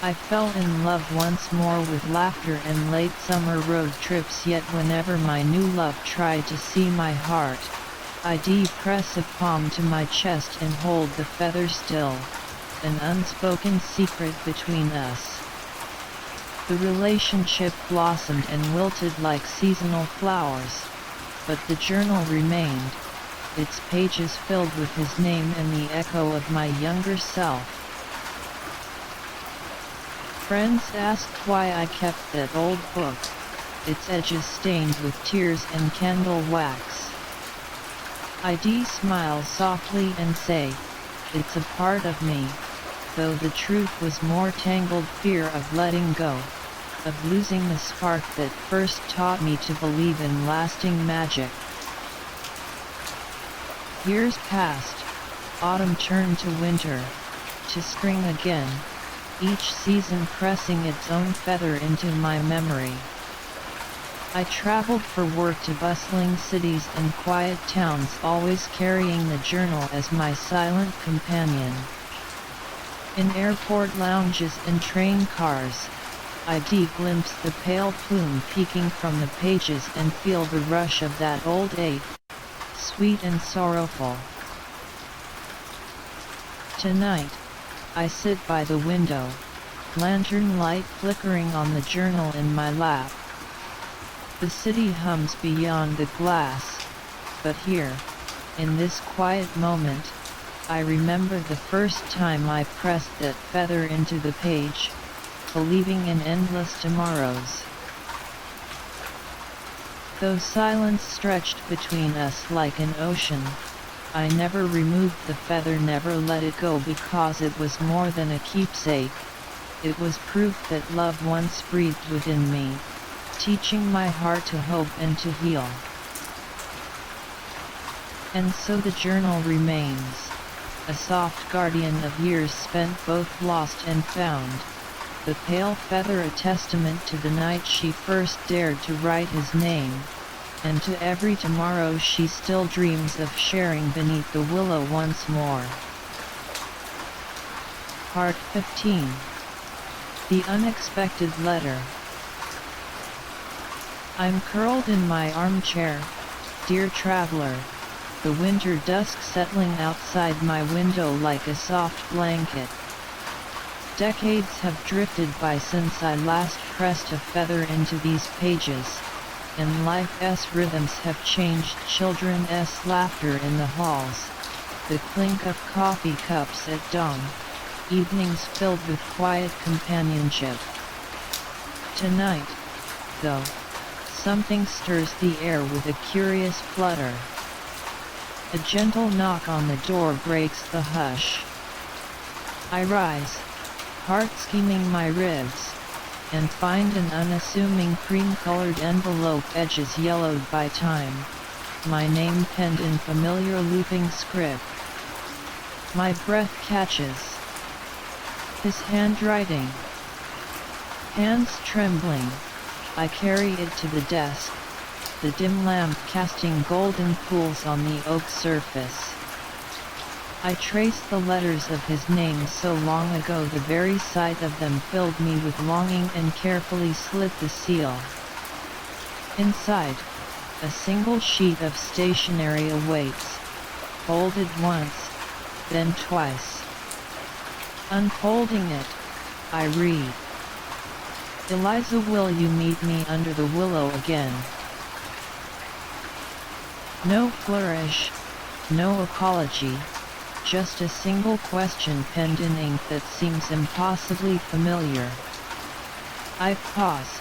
I fell in love once more with laughter and late summer road trips, yet whenever my new love tried to see my heart, I'd press a palm to my chest and hold the feather still, an unspoken secret between us. The relationship blossomed and wilted like seasonal flowers, but the journal remained, its pages filled with his name and the echo of my younger self. Friends asked why I kept that old book, its edges stained with tears and candle wax. I'd smile softly and say, it's a part of me, though the truth was more tangled fear of letting go, of losing the spark that first taught me to believe in lasting magic. Years passed, autumn turned to winter, to spring again, each season pressing its own feather into my memory. I traveled for work to bustling cities and quiet towns, always carrying the journal as my silent companion. In airport lounges and train cars, I'd glimpse the pale plume peeking from the pages and feel the rush of that old ache, sweet and sorrowful. Tonight, I sit by the window, lantern light flickering on the journal in my lap. The city hums beyond the glass, but here, in this quiet moment, I remember the first time I pressed that feather into the page, believing in endless tomorrows. Though silence stretched between us like an ocean, I never removed the feather, never let it go, because it was more than a keepsake. It was proof that love once breathed within me, teaching my heart to hope and to heal. And so the journal remains, a soft guardian of years spent both lost and found, the pale feather a testament to the night she first dared to write his name, and to every tomorrow she still dreams of sharing beneath the willow once more. Part 15. The Unexpected Letter. I'm curled in my armchair, dear traveler, the winter dusk settling outside my window like a soft blanket. Decades have drifted by since I last pressed a feather into these pages, and life's rhythms have changed. Children's laughter in the halls, the clink of coffee cups at dawn, evenings filled with quiet companionship. Tonight, though, something stirs the air with a curious flutter. A gentle knock on the door breaks the hush. I rise, heart skimming my ribs, and find an unassuming cream-colored envelope, edges yellowed by time, my name penned in familiar looping script. My breath catches his handwriting. Hands trembling, I carry it to the desk, the dim lamp casting golden pools on the oak surface. I trace the letters of his name so long ago, the very sight of them filled me with longing, and carefully slit the seal. Inside, a single sheet of stationery awaits, folded once, then twice. Unfolding it, I read. Eliza, will you meet me under the willow again? No flourish, no apology, just a single question penned in ink that seems impossibly familiar. I pause,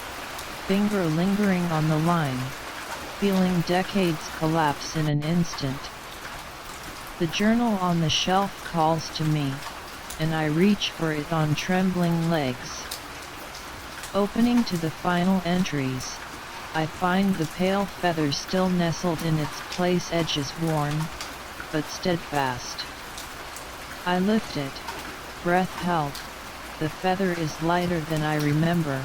finger lingering on the line, feeling decades collapse in an instant. The journal on the shelf calls to me, and I reach for it on trembling legs. Opening to the final entries, I find the pale feather still nestled in its place, edges worn, but steadfast. I lift it, breath held. The feather is lighter than I remember,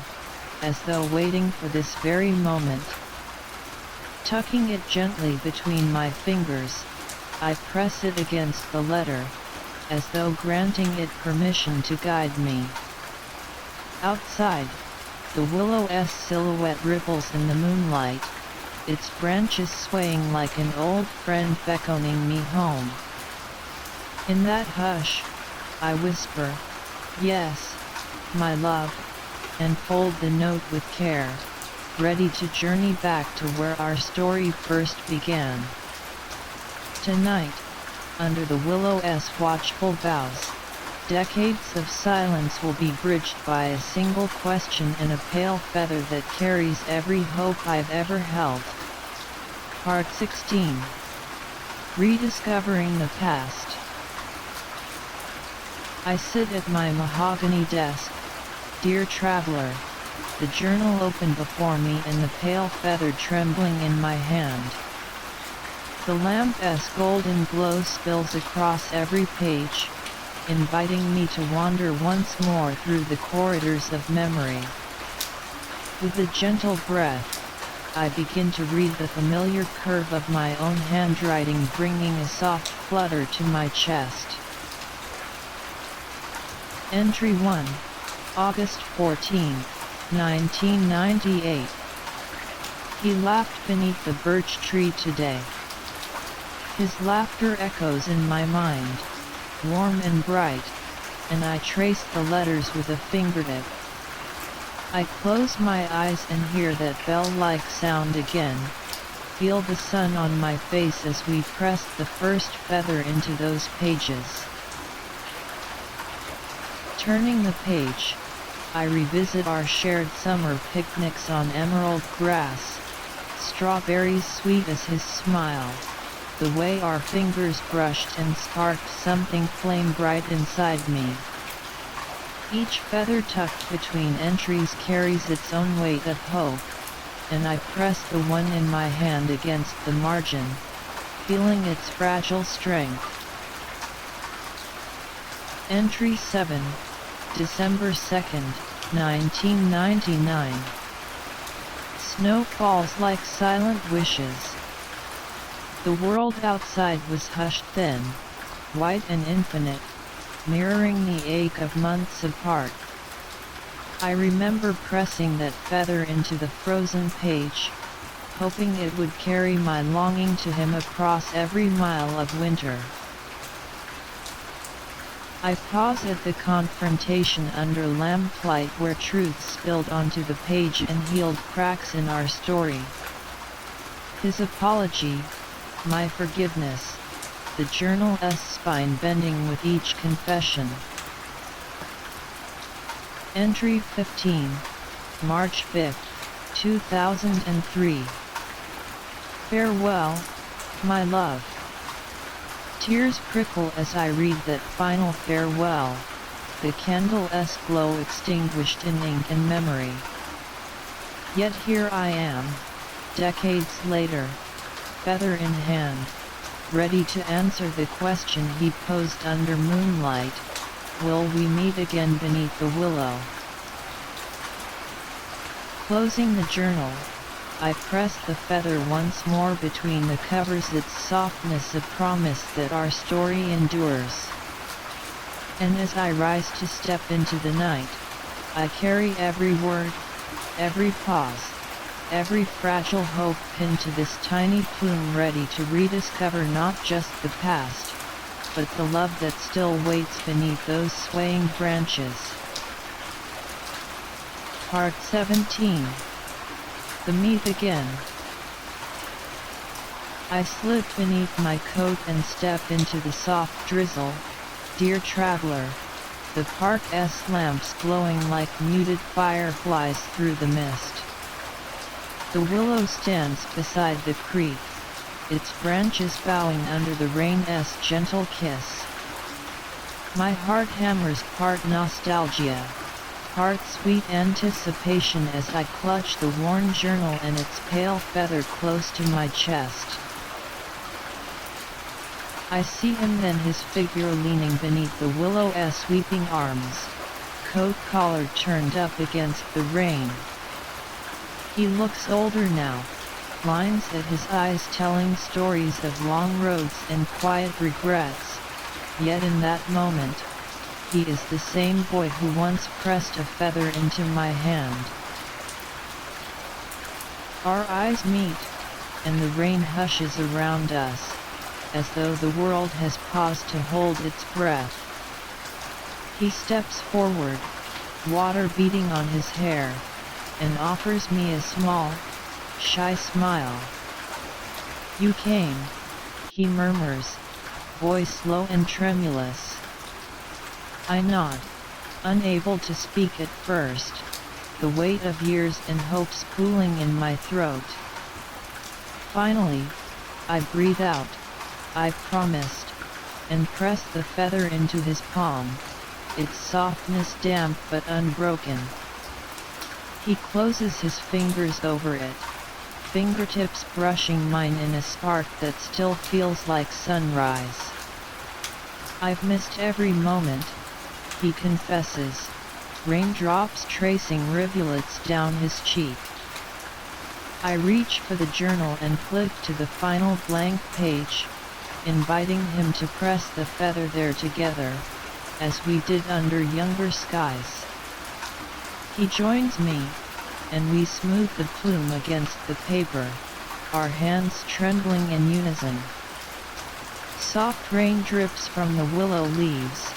as though waiting for this very moment. Tucking it gently between my fingers, I press it against the letter, as though granting it permission to guide me. Outside, the willow's silhouette ripples in the moonlight, its branches swaying like an old friend beckoning me home. In that hush, I whisper, "Yes, my love," and fold the note with care, ready to journey back to where our story first began. Tonight, under the willow's watchful boughs, decades of silence will be bridged by a single question and a pale feather that carries every hope I've ever held. Part 16. Rediscovering the Past. I sit at my mahogany desk, dear traveler, the journal open before me and the pale feather trembling in my hand. The lamp's golden glow spills across every page, inviting me to wander once more through the corridors of memory. With a gentle breath, I begin to read the familiar curve of my own handwriting, bringing a soft flutter to my chest. Entry 1, August 14, 1998. He laughed beneath the birch tree today. His laughter echoes in my mind, warm and bright, and I trace the letters with a fingertip. I close my eyes and hear that bell-like sound again, feel the sun on my face as we press the first feather into those pages. Turning the page, I revisit our shared summer picnics on emerald grass, strawberries sweet as his smile, the way our fingers brushed and sparked something flame bright inside me. Each feather tucked between entries carries its own weight of hope, and I press the one in my hand against the margin, feeling its fragile strength. Entry 7, December 2nd, 1999. Snow falls like silent wishes. The world outside was hushed then, white and infinite, mirroring the ache of months apart. I remember pressing that feather into the frozen page, hoping it would carry my longing to him across every mile of winter. I pause at the confrontation under lamplight where truth spilled onto the page and healed cracks in our story. His apology, my forgiveness, the journal's spine bending with each confession. Entry 15, March 5, 2003. Farewell, my love. Tears prickle as I read that final farewell, the candle's glow extinguished in ink and memory. Yet here I am, decades later, feather in hand, ready to answer the question he posed under moonlight: will we meet again beneath the willow? Closing the journal, I press the feather once more between the covers, its softness a promise that our story endures. And as I rise to step into the night, I carry every word, every pause, every fragile hope pinned to this tiny plume, ready to rediscover not just the past, but the love that still waits beneath those swaying branches. Part 17. The Meet Again. I slip beneath my coat and step into the soft drizzle. Dear traveler, the park's lamps glowing like muted fireflies through the mist. The willow stands beside the creek, its branches bowing under the rain's gentle kiss. My heart hammers part nostalgia, part sweet anticipation as I clutch the worn journal and its pale feather close to my chest. I see him then, his figure leaning beneath the willow's sweeping arms, coat collar turned up against the rain. He looks older now, lines at his eyes telling stories of long roads and quiet regrets, yet in that moment, he is the same boy who once pressed a feather into my hand. Our eyes meet, and the rain hushes around us, as though the world has paused to hold its breath. He steps forward, water beating on his hair, and offers me a small, shy smile. You came, he murmurs, voice low and tremulous. I nod, unable to speak at first, the weight of years and hopes pooling in my throat. Finally, I breathe out, I promised, and press the feather into his palm, its softness damp but unbroken. He closes his fingers over it, fingertips brushing mine in a spark that still feels like sunrise. I've missed every moment, he confesses, raindrops tracing rivulets down his cheek. I reach for the journal and flip to the final blank page, inviting him to press the feather there together, as we did under younger skies. He joins me, and we smooth the plume against the paper, our hands trembling in unison. Soft rain drips from the willow leaves,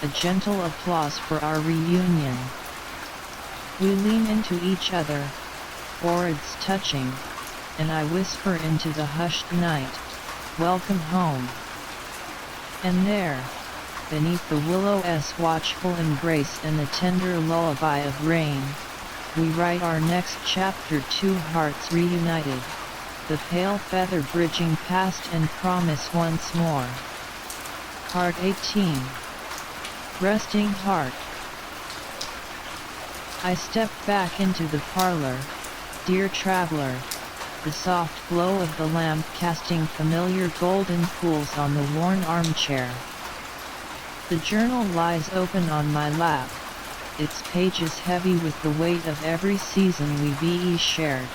a gentle applause for our reunion. We lean into each other, foreheads touching, and I whisper into the hushed night, welcome home. And there, beneath the willow's watchful embrace and the tender lullaby of rain, we write our next chapter, two hearts reunited, the pale feather bridging past and promise once more. Part 18. Resting Heart. I step back into the parlor, dear traveler, the soft glow of the lamp casting familiar golden pools on the worn armchair. The journal lies open on my lap, its pages heavy with the weight of every season we've shared.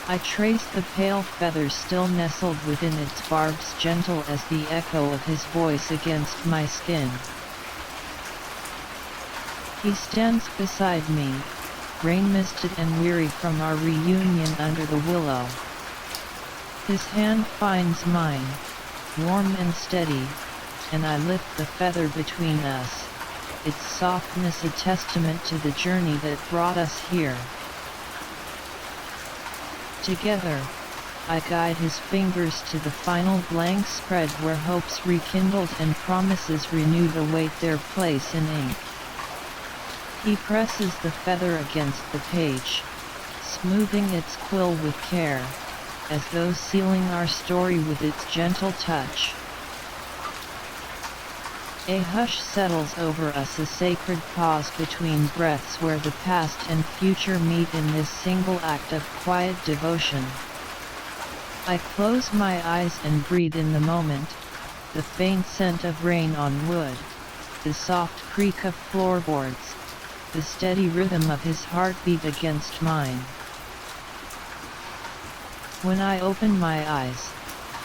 I trace the pale feathers still nestled within its barbs, gentle as the echo of his voice against my skin. He stands beside me, rain-misted and weary from our reunion under the willow. His hand finds mine, warm and steady, and I lift the feather between us, its softness a testament to the journey that brought us here. Together, I guide his fingers to the final blank spread where hopes rekindled and promises renewed await their place in ink. He presses the feather against the page, smoothing its quill with care, as though sealing our story with its gentle touch. A hush settles over us, a sacred pause between breaths where the past and future meet in this single act of quiet devotion. I close my eyes and breathe in the moment, the faint scent of rain on wood, the soft creak of floorboards, the steady rhythm of his heartbeat against mine. When I open my eyes,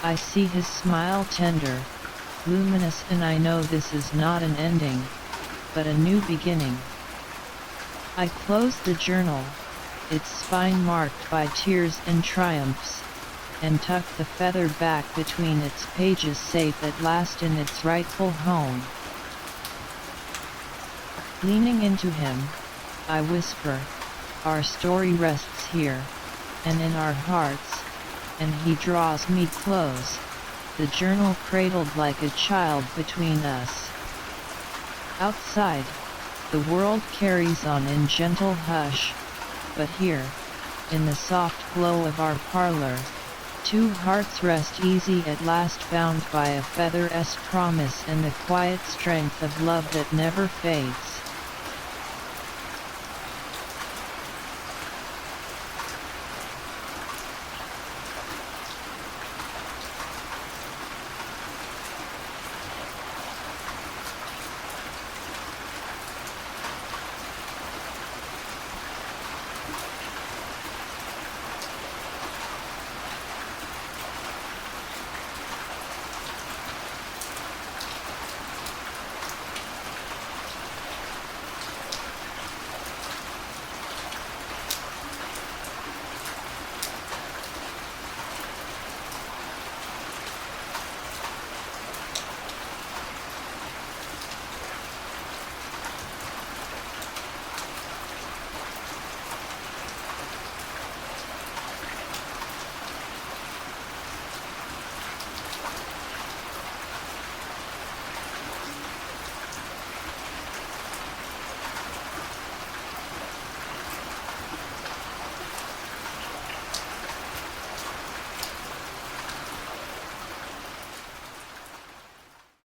I see his smile tender, luminous, and I know this is not an ending, but a new beginning. I close the journal, its spine marked by tears and triumphs, and tuck the feather back between its pages, safe at last in its rightful home. Leaning into him, I whisper, our story rests here, and in our hearts, and he draws me close, the journal cradled like a child between us. Outside, the world carries on in gentle hush, but here, in the soft glow of our parlor, two hearts rest easy at last, bound by a feather's promise and the quiet strength of love that never fades.